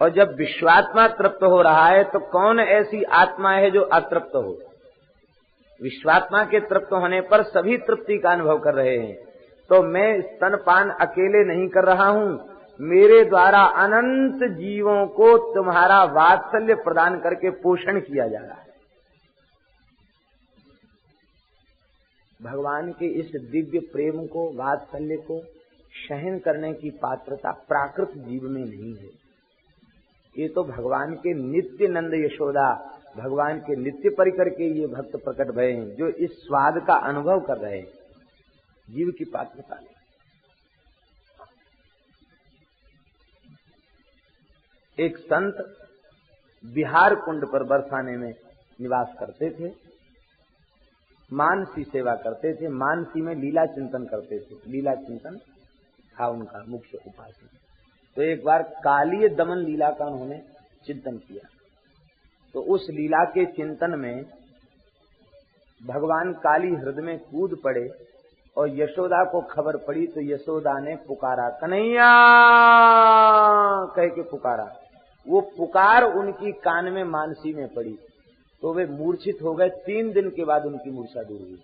और जब विश्वात्मा तृप्त हो रहा है तो कौन ऐसी आत्मा है जो अतृप्त हो? विश्वात्मा के तृप्त होने पर सभी तृप्ति का अनुभव कर रहे हैं। तो मैं स्तनपान अकेले नहीं कर रहा हूं, मेरे द्वारा अनंत जीवों को तुम्हारा वात्सल्य प्रदान करके पोषण किया जा रहा है। भगवान के इस दिव्य प्रेम को, वात्सल्य को सहन करने की पात्रता प्राकृत जीव में नहीं है। ये तो भगवान के नित्य नंद यशोदा, भगवान के नित्य परिकर के ये भक्त प्रकट भय हैं, जो इस स्वाद का अनुभव कर रहे हैं। जीव की पात्रता नहीं। एक संत बिहार कुंड पर बरसाने में निवास करते थे, मानसी सेवा करते थे, मानसी में लीला चिंतन करते थे, लीला चिंतन था उनका मुख्य उपासना। तो एक बार कालीय दमन लीला का उन्होंने चिंतन किया, तो उस लीला के चिंतन में भगवान काली हृदय में कूद पड़े और यशोदा को खबर पड़ी, तो यशोदा ने पुकारा, कन्हैया कह के पुकारा। वो पुकार उनकी कान में मानसी में पड़ी, तो वे मूर्छित हो गए। 3 दिन के बाद उनकी मूर्छा दूर हुई।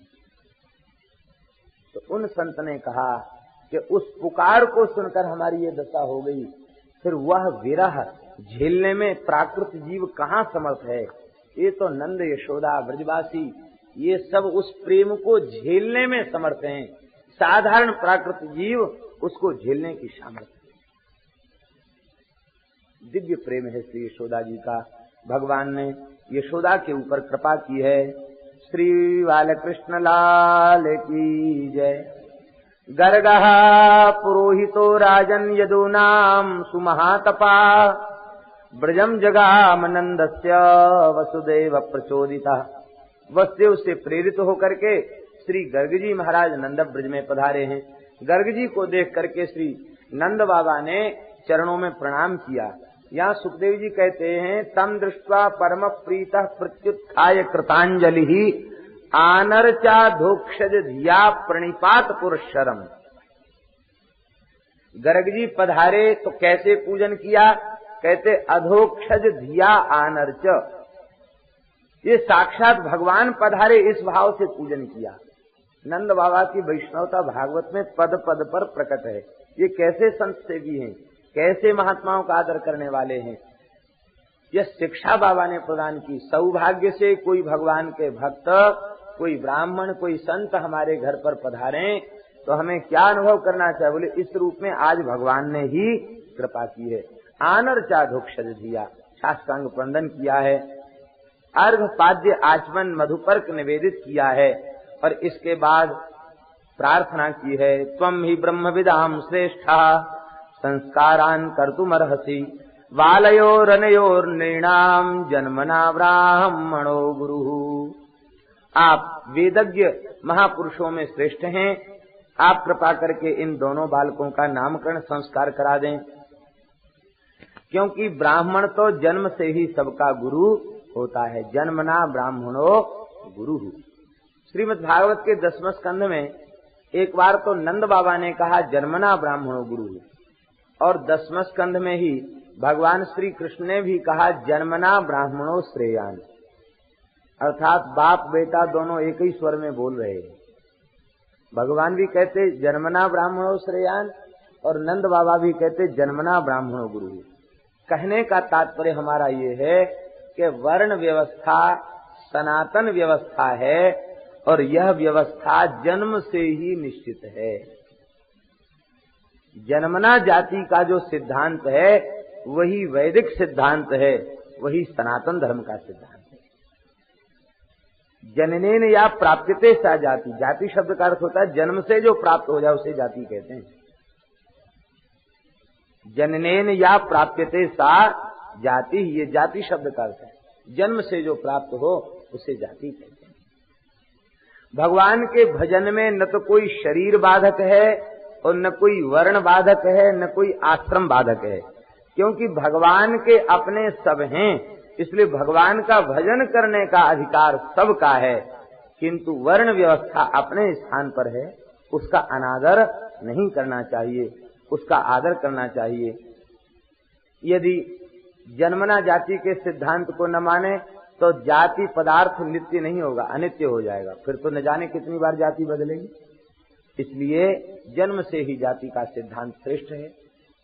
तो उन संत ने कहा कि उस पुकार को सुनकर हमारी ये दशा हो गई, फिर वह विरह झेलने में प्राकृत जीव कहाँ समर्थ है। ये तो नंद यशोदा ब्रजवासी ये सब उस प्रेम को झेलने में समर्थ हैं, साधारण प्राकृत जीव उसको झेलने की सामर्थ्य। दिव्य प्रेम है श्री यशोदा जी का। भगवान ने यशोदा के ऊपर कृपा की है। श्री बालकृष्ण लाल की जय। गर्गः पुरोहितो राजन यदूनां सुमहातपा ब्रजम जगाम नंदस्य वसुदेव प्रचोदिता। वसुदेव से प्रेरित होकर के श्री गर्ग जी महाराज नंद ब्रज में पधारे हैं। गर्ग जी को देख करके श्री नंद बाबा ने चरणों में प्रणाम किया। यहाँ सुखदेव जी कहते हैं, तम दृष्ट्वा परम प्रीतः प्रत्युत्थाय कृतांजलि आनर्चा धोक्षज धिया प्रणिपात पुरुषरम। गर्ग जी पधारे तो कैसे पूजन किया, कहते अधोक्षज धिया आनर्च। ये साक्षात भगवान पधारे इस भाव से पूजन किया। नंद बाबा की वैष्णवता भागवत में पद पद पर प्रकट है। ये कैसे संत सेवी हैं, कैसे महात्माओं का आदर करने वाले हैं। यह शिक्षा बाबा ने प्रदान की। सौभाग्य से कोई भगवान के भक्त, कोई ब्राह्मण, कोई संत हमारे घर पर पधारे तो हमें क्या अनुभव करना चाहिए, बोले इस रूप में आज भगवान ने ही कृपा की है। आनर चाधोक्षज दिया, साष्टांग वंदन किया है, अर्घ पाद्य आचमन मधुपर्क निवेदित किया है और इसके बाद प्रार्थना की है, त्वं ही ब्रह्मविदाम श्रेष्ठा संस्कारान कर्तुमर्हसि बालयोरनयोर नृणाम जन्मना ब्राह्मणो गुरु। आप वेदज्ञ महापुरुषों में श्रेष्ठ हैं, आप कृपा करके इन दोनों बालकों का नामकरण संस्कार करा दें, क्योंकि ब्राह्मण तो जन्म से ही सबका गुरु होता है। जन्मना ब्राह्मणो गुरु। श्रीमद् भागवत के 10वें स्कंध में एक बार तो नंद बाबा ने कहा जन्मना ब्राह्मणो गुरु, और 10वें स्कंध में ही भगवान श्री कृष्ण ने भी कहा जन्मना ब्राह्मणो श्रेयान, अर्थात बाप बेटा दोनों एक ही स्वर में बोल रहे हैं। भगवान भी कहते जन्मना ब्राह्मणो श्रेयान और नंद बाबा भी कहते जन्मना ब्राह्मणो गुरु। कहने का तात्पर्य हमारा ये है कि वर्ण व्यवस्था सनातन व्यवस्था है और यह व्यवस्था जन्म से ही निश्चित है। जन्मना जाति का जो सिद्धांत है वही वैदिक सिद्धांत है, वही सनातन धर्म का सिद्धांत है। जननेन या प्राप्यते सा जाति, जाति शब्द का अर्थ होता है जन्म से जो प्राप्त हो जाए उसे जाति कहते हैं। जननेन या प्राप्यते सा जाति, ये जाति शब्द का अर्थ है, जन्म से जो प्राप्त हो उसे जाति कहते हैं। भगवान के भजन में न तो कोई शरीर बाधक है और न कोई वर्ण बाधक है, न कोई आश्रम बाधक है, क्योंकि भगवान के अपने सब हैं, इसलिए भगवान का भजन करने का अधिकार सबका है, किंतु वर्ण व्यवस्था अपने स्थान पर है, उसका अनादर नहीं करना चाहिए, उसका आदर करना चाहिए। यदि जन्मना जाति के सिद्धांत को न माने तो जाति पदार्थ नित्य नहीं होगा, अनित्य हो जाएगा, फिर तो न जाने कितनी बार जाति बदलेगी। इसलिए जन्म से ही जाति का सिद्धांत श्रेष्ठ है।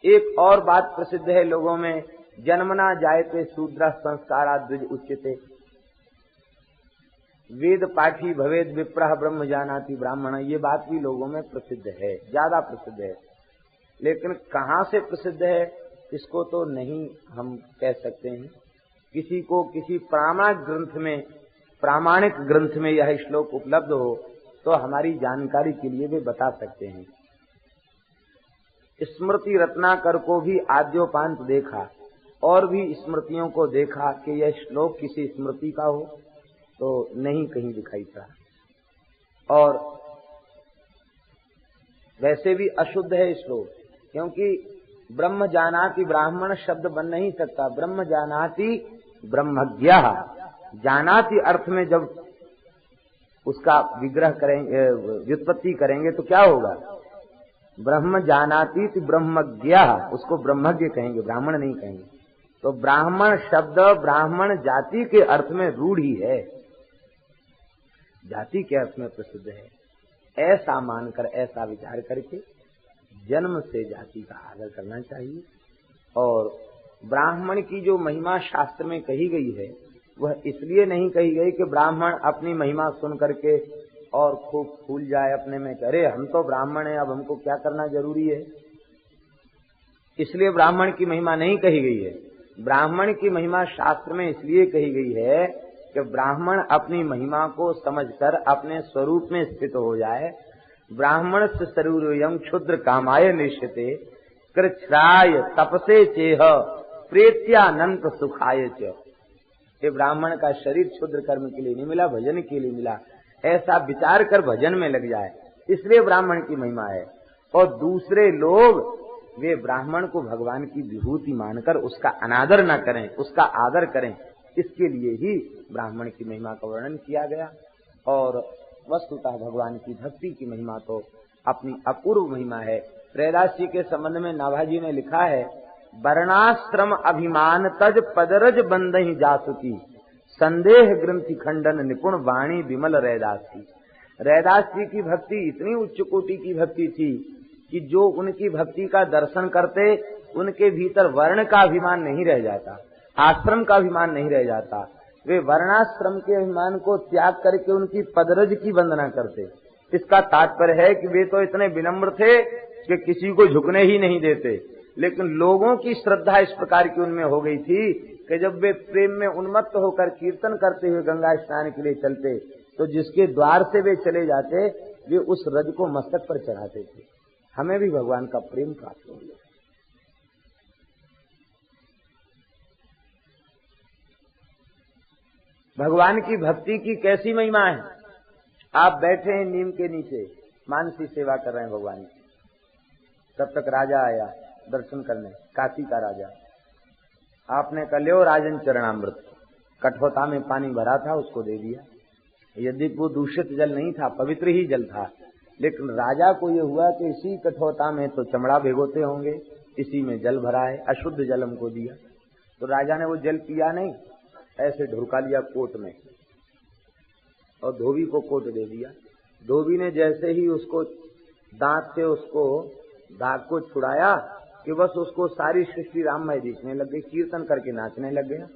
एक और बात प्रसिद्ध है लोगों में, जन्मना जायते शूद्र संस्कारा द्विज उच्यते। वेद पाठी भवेद विप्रः ब्रह्म जानाति ब्राह्मण, ये बात भी लोगों में प्रसिद्ध है, ज्यादा प्रसिद्ध है। लेकिन कहाँ से प्रसिद्ध है इसको तो नहीं हम कह सकते हैं। किसी को किसी प्रामाणिक ग्रंथ में यह श्लोक उपलब्ध हो तो हमारी जानकारी के लिए वे बता सकते हैं। स्मृति रत्नाकर को भी आद्योपांत देखा, और भी स्मृतियों को देखा कि यह श्लोक किसी स्मृति का हो, तो नहीं कहीं दिखाई पड़ा। और वैसे भी अशुद्ध है श्लोक, क्योंकि ब्रह्म जानाति ब्राह्मण शब्द बन नहीं सकता। ब्रह्म जानाति ब्रह्मज्ञः, जानाति अर्थ में जब उसका विग्रह करेंगे, व्युत्पत्ति करेंगे तो क्या होगा? ब्रह्म जानाति ब्रह्मज्ञः, उसको ब्रह्मज्ञ कहेंगे, ब्राह्मण नहीं कहेंगे। तो ब्राह्मण शब्द ब्राह्मण जाति के अर्थ में रूढ़ी है, जाति के अर्थ में प्रसिद्ध है। ऐसा मानकर, ऐसा विचार करके जन्म से जाति का आदर करना चाहिए। और ब्राह्मण की जो महिमा शास्त्र में कही गई है, वह इसलिए नहीं कही गई कि ब्राह्मण अपनी महिमा सुन करके और खूब फूल जाए अपने में, अरे हम तो ब्राह्मण हैं, अब हमको क्या करना जरूरी है। इसलिए ब्राह्मण की महिमा नहीं कही गई है। ब्राह्मण की महिमा शास्त्र में इसलिए कही गई है कि ब्राह्मण अपनी महिमा को समझकर अपने स्वरूप में स्थित हो जाए। ब्राह्मण से शरीरयं क्षुद्र कामाय निश्चिते कृच्छ्राय तपसे चेह प्रेत्यानंत सुखाय च। ये ब्राह्मण का शरीर क्षुद्र कर्म के लिए नहीं मिला, भजन के लिए मिला, ऐसा विचार कर भजन में लग जाए, इसलिए ब्राह्मण की महिमा है। और दूसरे लोग वे ब्राह्मण को भगवान की विभूति मानकर उसका अनादर न करें, उसका आदर करें, इसके लिए ही ब्राह्मण की महिमा का वर्णन किया गया। और वस्तुतः भगवान की भक्ति की महिमा तो अपनी अपूर्व महिमा है। रैदास जी के संबंध में नाभाजी ने लिखा है, वर्णाश्रम अभिमान तज पदरज बंदहि जासुकी संदेह ग्रंथि खंडन निपुण वाणी विमल रैदास की। रैदास जी की भक्ति इतनी उच्च कोटि की भक्ति थी कि जो उनकी भक्ति का दर्शन करते, उनके भीतर वर्ण का अभिमान नहीं रह जाता, आश्रम का अभिमान नहीं रह जाता। वे वर्णाश्रम के अभिमान को त्याग करके उनकी पदरज की वंदना करते। इसका तात्पर्य है कि वे तो इतने विनम्र थे कि किसी को झुकने ही नहीं देते, लेकिन लोगों की श्रद्धा इस प्रकार की उनमें हो गई थी कि जब वे प्रेम में उन्मत्त होकर कीर्तन करते हुए गंगा स्नान के लिए चलते, तो जिसके द्वार से वे चले जाते, वे उस रज को मस्तक पर चढ़ाते थे। हमें भी भगवान का प्रेम प्राप्त हो गया। भगवान की भक्ति की कैसी महिमा है। आप बैठे हैं नीम के नीचे, मानसी सेवा कर रहे हैं भगवान की, तब तक राजा आया दर्शन करने, काशी का राजा। आपने कहा लो राजन चरणामृत, कठोता में पानी भरा था, उसको दे दिया। यदि वो दूषित जल नहीं था, पवित्र ही जल था, लेकिन राजा को ये हुआ कि इसी कठोता में तो चमड़ा भिगोते होंगे, इसी में जल भरा है, अशुद्ध जल हमको दिया। तो राजा ने वो जल पिया नहीं, ऐसे ढुका लिया कोट में और धोबी को कोट दे दिया। धोबी ने जैसे ही उसको दांत से उसको दाग को छुड़ाया कि बस उसको सारी सृष्टि राममय दिखने लग गई, कीर्तन करके नाचने लग गया,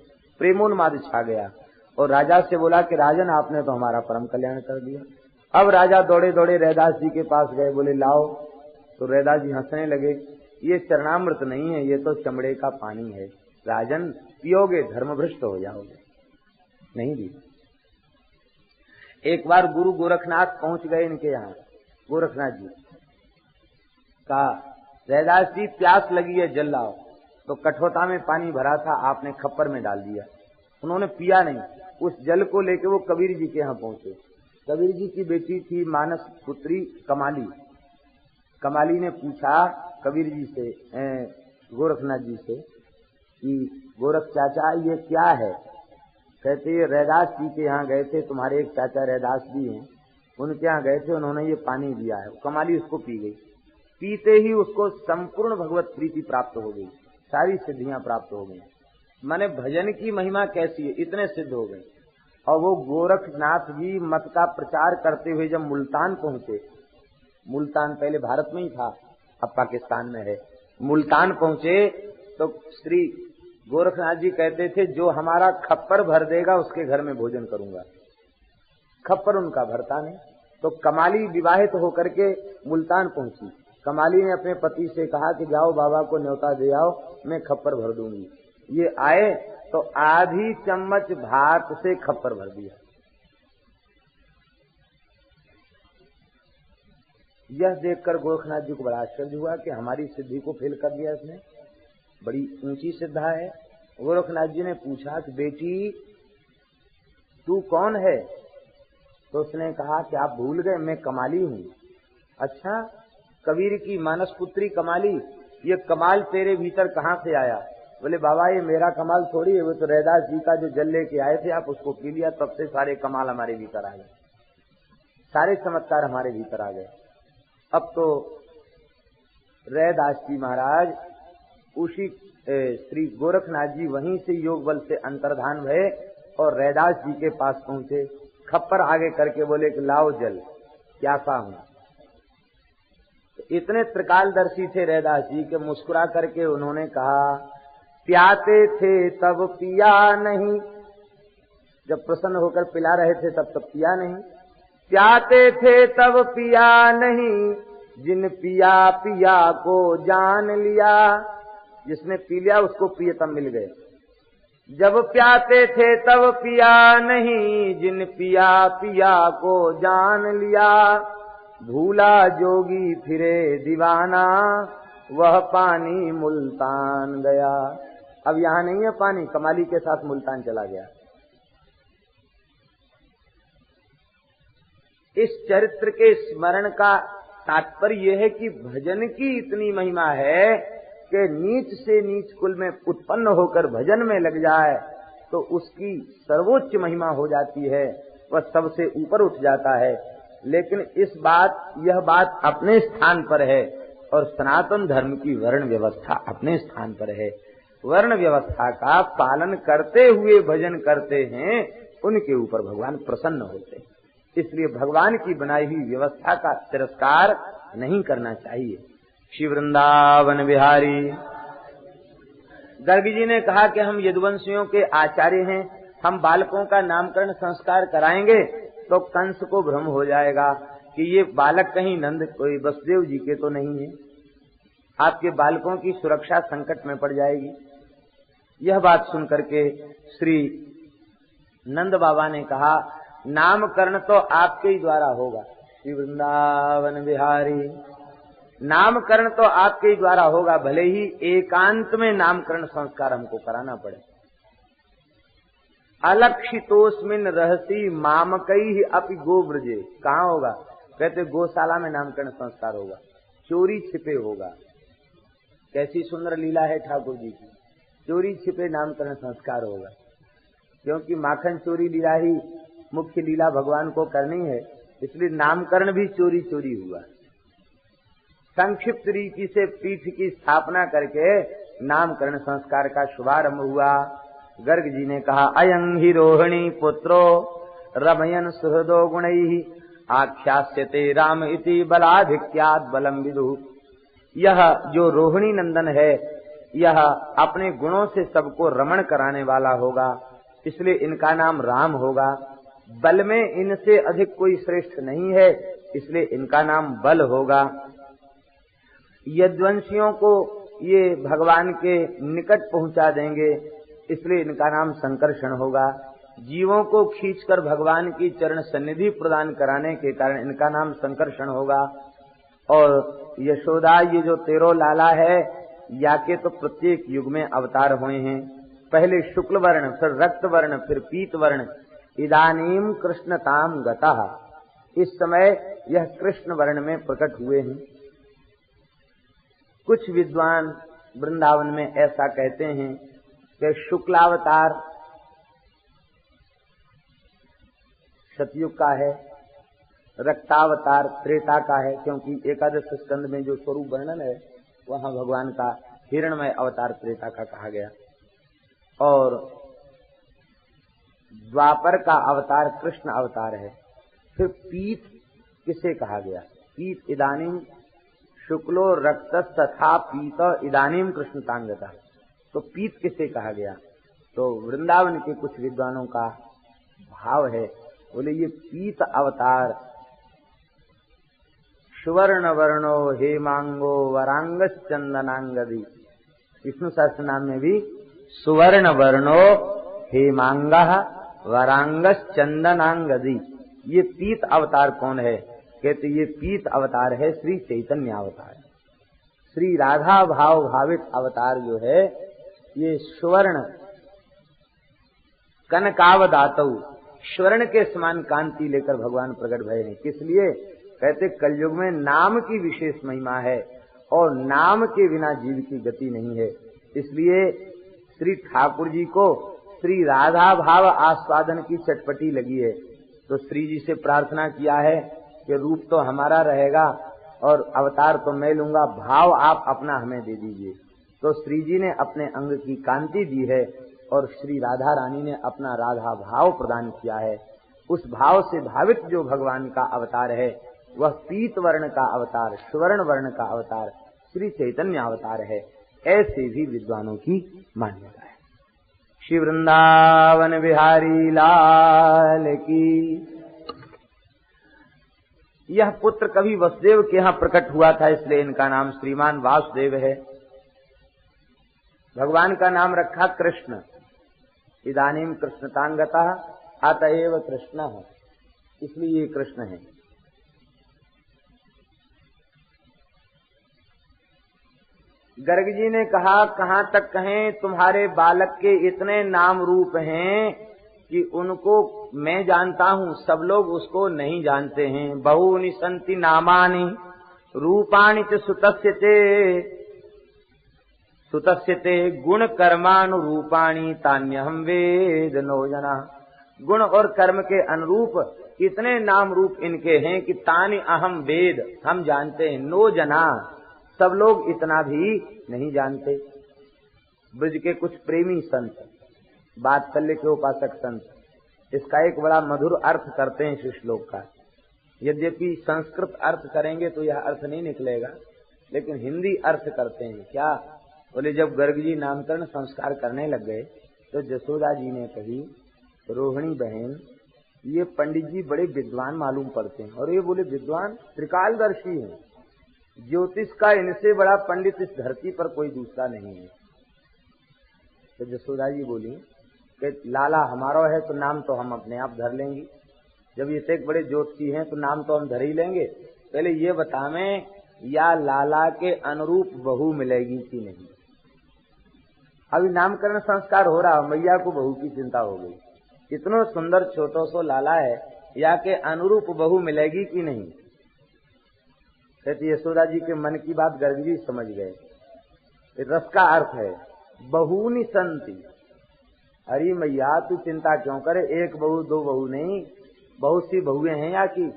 प्रेमोन्माद छा गया। और राजा से बोला कि राजन आपने तो हमारा परम कल्याण कर दिया। अब राजा दौड़े दौड़े रैदास जी के पास गए, बोले लाओ। तो रैदास जी हंसने लगे, ये चरणामृत नहीं है, ये तो चमड़े का पानी है, राजन पियोगे धर्मभ्रष्ट हो जाओगे, नहीं दी। एक बार गुरु गोरखनाथ पहुंच गए इनके यहाँ, गोरखनाथ जी कहा रैदास जी प्यास लगी है, जल लाओ। तो कठोता में पानी भरा था, आपने खप्पर में डाल दिया, उन्होंने पिया नहीं। उस जल को लेके वो कबीर जी के यहाँ पहुंचे। कबीर जी की बेटी थी मानस पुत्री कमाली। कमाली ने पूछा कबीर जी से, गोरखनाथ जी से कि गोरख चाचा ये क्या है। कहते ये रैदास जी के यहाँ गए थे, तुम्हारे एक चाचा रैदास जी हैं, उनके यहाँ गए थे, उन्होंने ये पानी दिया है। कमाली उसको पी गई। पीते ही उसको संपूर्ण भगवत प्रीति प्राप्त हो गई, सारी सिद्धियां प्राप्त हो गई। माने भजन की महिमा कैसी है, इतने सिद्ध हो गए। और वो गोरखनाथ जी मत का प्रचार करते हुए जब मुल्तान पहुंचे, मुल्तान पहले भारत में ही था, अब पाकिस्तान में है, मुल्तान पहुंचे तो श्री गोरखनाथ जी कहते थे जो हमारा खप्पर भर देगा उसके घर में भोजन करूंगा। खप्पर उनका भरता नहीं। तो कमाली विवाहित होकर के मुल्तान पहुंची। कमाली ने अपने पति से कहा कि जाओ बाबा को न्योता दे आओ, मैं खप्पर भर दूंगी। ये आए तो आधी चम्मच भात से खप्पर भर दिया। यह देखकर गोरखनाथ जी को बड़ा आश्चर्य हुआ कि हमारी सिद्धि को फेल कर दिया इसने, बड़ी ऊंची सिद्धा है। गोरखनाथ जी ने पूछा कि बेटी तू कौन है? तो उसने कहा कि आप भूल गए, मैं कमाली हूँ। अच्छा, कबीर की मानस पुत्री कमाली, ये कमाल तेरे भीतर कहाँ से आया? बोले बाबा ये मेरा कमाल थोड़ी है, वो तो रैदास जी का जो जल लेके आए थे आप उसको पी लिया, तब से सारे कमाल हमारे भीतर आ गए, सारे चमत्कार हमारे भीतर आ गए। अब तो रैदास जी महाराज उसी श्री गोरखनाथ जी वहीं से योग बल से अंतर्धान भये और रैदास जी के पास पहुंचे। खप्पर आगे करके बोले कि लाओ जल, प्यासा हूं। तो इतने त्रिकालदर्शी थे रैदास जी के, मुस्कुरा करके उन्होंने कहा प्याते थे तब पिया नहीं, जब प्रसन्न होकर पिला रहे थे तब पिया नहीं। प्याते थे तब पिया नहीं, जिन पिया पिया को जान लिया, जिसने पी लिया उसको प्रियतम मिल गए। जब प्याते थे तब पिया नहीं, जिन पिया पिया को जान लिया, भूला जोगी फिरे दीवाना, वह पानी मुल्तान गया। अब यहाँ नहीं है पानी, कमाली के साथ मुल्तान चला गया। इस चरित्र के स्मरण का तात्पर्य यह है कि भजन की इतनी महिमा है कि नीच से नीच कुल में उत्पन्न होकर भजन में लग जाए तो उसकी सर्वोच्च महिमा हो जाती है, वह सबसे ऊपर उठ जाता है। लेकिन यह बात अपने स्थान पर है और सनातन धर्म की वर्ण व्यवस्था अपने स्थान पर है। वर्ण व्यवस्था का पालन करते हुए भजन करते हैं, उनके ऊपर भगवान प्रसन्न होते हैं। इसलिए भगवान की बनाई हुई व्यवस्था का तिरस्कार नहीं करना चाहिए। श्री वृंदावन बिहारी। गर्ग जी ने कहा कि हम यदुवंशियों के आचार्य हैं, हम बालकों का नामकरण संस्कार कराएंगे तो कंस को भ्रम हो जाएगा कि ये बालक कहीं नंद कोई वसुदेव जी के तो नहीं है, आपके बालकों की सुरक्षा संकट में पड़ जाएगी। यह बात सुनकर के श्री नंद बाबा ने कहा नामकरण तो आपके ही द्वारा होगा। श्री वृंदावन बिहारी, नामकरण तो आपके ही द्वारा होगा, भले ही एकांत में नामकरण संस्कार हमको कराना पड़े। अलक्षितोस्मिन रहसी मामकई अपि गोब्रजे, कहाँ होगा? कहते गौशाला में नामकरण संस्कार होगा, चोरी छिपे होगा। कैसी सुंदर लीला है ठाकुर जी की, चोरी छिपे नामकरण संस्कार होगा, क्योंकि माखन चोरी लीला ही मुख्य लीला भगवान को करनी है, इसलिए नामकरण भी चोरी चोरी हुआ। संक्षिप्त रीति से पीठ की स्थापना करके नामकरण संस्कार का शुभारंभ हुआ। गर्ग जी ने कहा अयं ही रोहिणी पुत्रो रमयन सुहृदो गुणैहि आख्यास्यते राम इति बलाधिक्यात् बलम विदुः। यह जो रोहिणी नंदन है, यह अपने गुणों से सबको रमण कराने वाला होगा, इसलिए इनका नाम राम होगा। बल में इनसे अधिक कोई श्रेष्ठ नहीं है, इसलिए इनका नाम बल होगा। यदुवंशियों को ये भगवान के निकट पहुंचा देंगे, इसलिए इनका नाम संकर्षण होगा। जीवों को खींचकर भगवान की चरण सन्निधि प्रदान कराने के कारण इनका नाम संकर्षण होगा। और यशोदा ये जो 13 लाला है, या के तो प्रत्येक युग में अवतार हुए हैं। पहले शुक्ल वर्ण, फिर रक्त वर्ण, फिर पीत वर्ण। इदानीम कृष्णताम गतः, इस समय यह कृष्ण वर्ण में प्रकट हुए हैं। कुछ विद्वान वृंदावन में ऐसा कहते हैं कि शुक्लावतार सतयुग का है, रक्तावतार त्रेता का है, क्योंकि एकादश स्कंद में जो स्वरूप वर्णन है वहां भगवान का हिरणमय अवतार त्रेता का कहा गया। और द्वापर का अवतार कृष्ण अवतार है। फिर पीत किसे कहा गया? पीत इदानीम शुक्लो रक्तस तथा पीत इदानीम कृष्ण तांगता, तो पीत किसे कहा गया? तो वृंदावन के कुछ विद्वानों का भाव है, बोले ये पीत अवतार सुवर्ण वर्णो हेमांगो वरांगस चंदनांगदी, विष्णु सहस्त्र नाम में भी सुवर्ण वर्णो हेमांगा वरांगस चंदनांगदी, ये पीत अवतार कौन है? कहते ये पीत अवतार है श्री चैतन्य अवतार। श्री राधा भाव भावित अवतार जो है, ये सुवर्ण कनकावदातौ, स्वर्ण के समान कांति लेकर भगवान प्रकट भये हैं। किस लिए? कहते कलयुग में नाम की विशेष महिमा है और नाम के बिना जीव की गति नहीं है। इसलिए श्री ठाकुर जी को श्री राधा भाव आस्वादन की चटपटी लगी है, तो श्री जी से प्रार्थना किया है कि रूप तो हमारा रहेगा और अवतार तो मैं लूंगा, भाव आप अपना हमें दे दीजिए। तो श्री जी ने अपने अंग की कांति दी है और श्री राधा रानी ने अपना राधा भाव प्रदान किया है। उस भाव से भावित जो भगवान का अवतार है वह पीत वर्ण का अवतार, स्वर्ण वर्ण का अवतार श्री चैतन्य अवतार है। ऐसे भी विद्वानों की मान्यता है। श्री वृंदावन बिहारी लाल की। यह पुत्र कभी वसुदेव के यहाँ प्रकट हुआ था, इसलिए इनका नाम श्रीमान वासुदेव है। भगवान का नाम रखा कृष्ण। इदानीम कृष्णतांगतः अतएव कृष्ण है, इसलिए ये कृष्ण है। गर्ग जी ने कहा कहाँ तक कहें, तुम्हारे बालक के इतने नाम रूप हैं कि उनको मैं जानता हूँ, सब लोग उसको नहीं जानते हैं। बहूनि संति नामानि रूपाणि च सुतस्यते गुण कर्मानुरूपाणि तान्यहं वेद नो जना। गुण और कर्म के अनुरूप इतने नाम रूप इनके हैं कि तानि अहम वेद, हम जानते हैं, नो जना, सब लोग इतना भी नहीं जानते। ब्रज के कुछ प्रेमी संत, वात्सल्य के उपासक संत, इसका एक बड़ा मधुर अर्थ करते हैं इस श्लोक का। यद्यपि संस्कृत अर्थ करेंगे तो यह अर्थ नहीं निकलेगा, लेकिन हिंदी अर्थ करते हैं। क्या बोले, जब गर्ग जी नामकरण संस्कार करने लग गए तो जसोदा जी ने कही, रोहिणी बहन, ये पंडित जी बड़े विद्वान मालूम पड़ते हैं। और ये बोले विद्वान, त्रिकालदर्शी हैं, ज्योतिष का इनसे बड़ा पंडित इस धरती पर कोई दूसरा नहीं है। तो जसोदा जी बोली कि लाला हमारा है तो नाम तो हम अपने आप धर लेंगे। जब ये एक बड़े ज्योतिषी हैं तो नाम तो हम धर ही लेंगे। पहले ये बतावें, या लाला के अनुरूप बहू मिलेगी कि नहीं। अभी नामकरण संस्कार हो रहा, मैया को बहू की चिंता हो गई। इतना सुंदर छोटो सो लाला है, या के अनुरूप बहू मिलेगी कि नहीं। कहती यशोदा जी के मन की बात गर्ग जी समझ गए। रस का अर्थ है बहूनि संति। अरे मैया तू चिंता क्यों करे, एक बहू दो बहू नहीं, बहुत सी बहुएं हैं यहाँ की।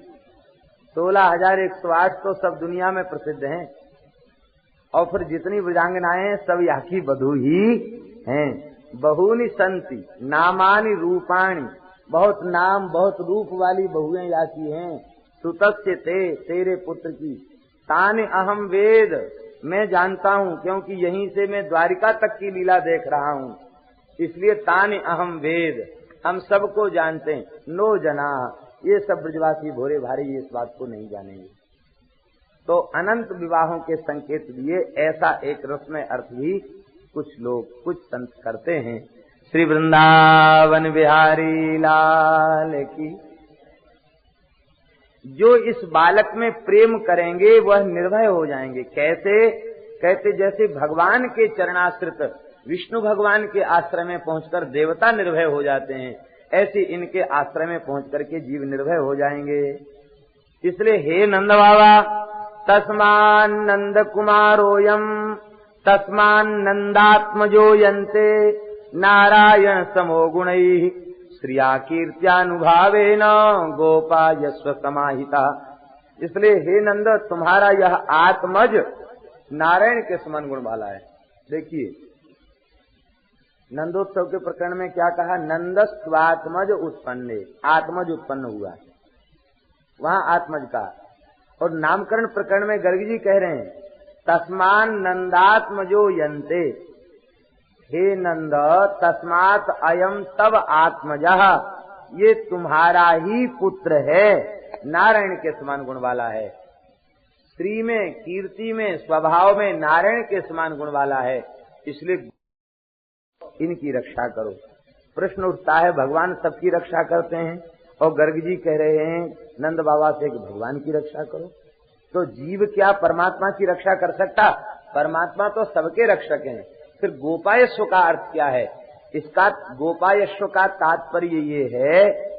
16,108 तो सब दुनिया में प्रसिद्ध हैं, और फिर जितनी भुजांगनाएं हैं सब यहाँ की बधू ही हैं। बहूनि संति नामानि रूपाणि, बहुत नाम बहुत रूप वाली बहुएं यहाँ की हैं। सुतस्य तेरे पुत्र की। तानि अहम वेद, मैं जानता हूँ, क्योंकि यहीं से मैं द्वारिका तक की लीला देख रहा हूँ, इसलिए तानि अहम वेद, हम सबको जानते हैं। नो जना, ये सब ब्रजवासी भोरे भारी इस बात को नहीं जानेंगे। तो अनंत विवाहों के संकेत दिए, ऐसा एक रसमय अर्थ भी कुछ लोग कुछ संत करते हैं। श्री वृंदावन बिहारी लाल की। जो इस बालक में प्रेम करेंगे वह निर्भय हो जाएंगे। कैसे? कहते जैसे भगवान के चरणाश्रित विष्णु भगवान के आश्रय में पहुंचकर देवता निर्भय हो जाते हैं, ऐसे इनके आश्रय में पहुंचकर के जीव निर्भय हो जाएंगे। इसलिए हे नंद बाबा, तस्मान नंद कुमारोयम तस्मान नंदात्मजो यन्ते नारायण समो गुणैः श्रिया कीर्त्यानुभावेन गोपा यस्व समाहिता। इसलिए हे नंद, तुम्हारा यह आत्मज नारायण के समान गुण वाला है। देखिए नंदोत्सव के प्रकरण में क्या कहा, नंदस्वात्मज उत्पन्ने, आत्मज उत्पन्न हुआ, वहां आत्मज का। और नामकरण प्रकरण में गर्ग जी कह रहे हैं तस्मान नंदात्मजो यन्ते, हे नंद तस्मात् अयम तब आत्मजः, ये तुम्हारा ही पुत्र है, नारायण के समान गुण वाला है। श्री में, कीर्ति में, स्वभाव में नारायण के समान गुण वाला है, इसलिए इनकी रक्षा करो। प्रश्न उठता है, भगवान सबकी रक्षा करते हैं और गर्ग जी कह रहे हैं नंद बाबा से कि भगवान की रक्षा करो। तो जीव क्या परमात्मा की रक्षा कर सकता? परमात्मा तो सबके रक्षक हैं। फिर गोपायस्व का अर्थ क्या है? इसका गोपायश्व का तात्पर्य ये है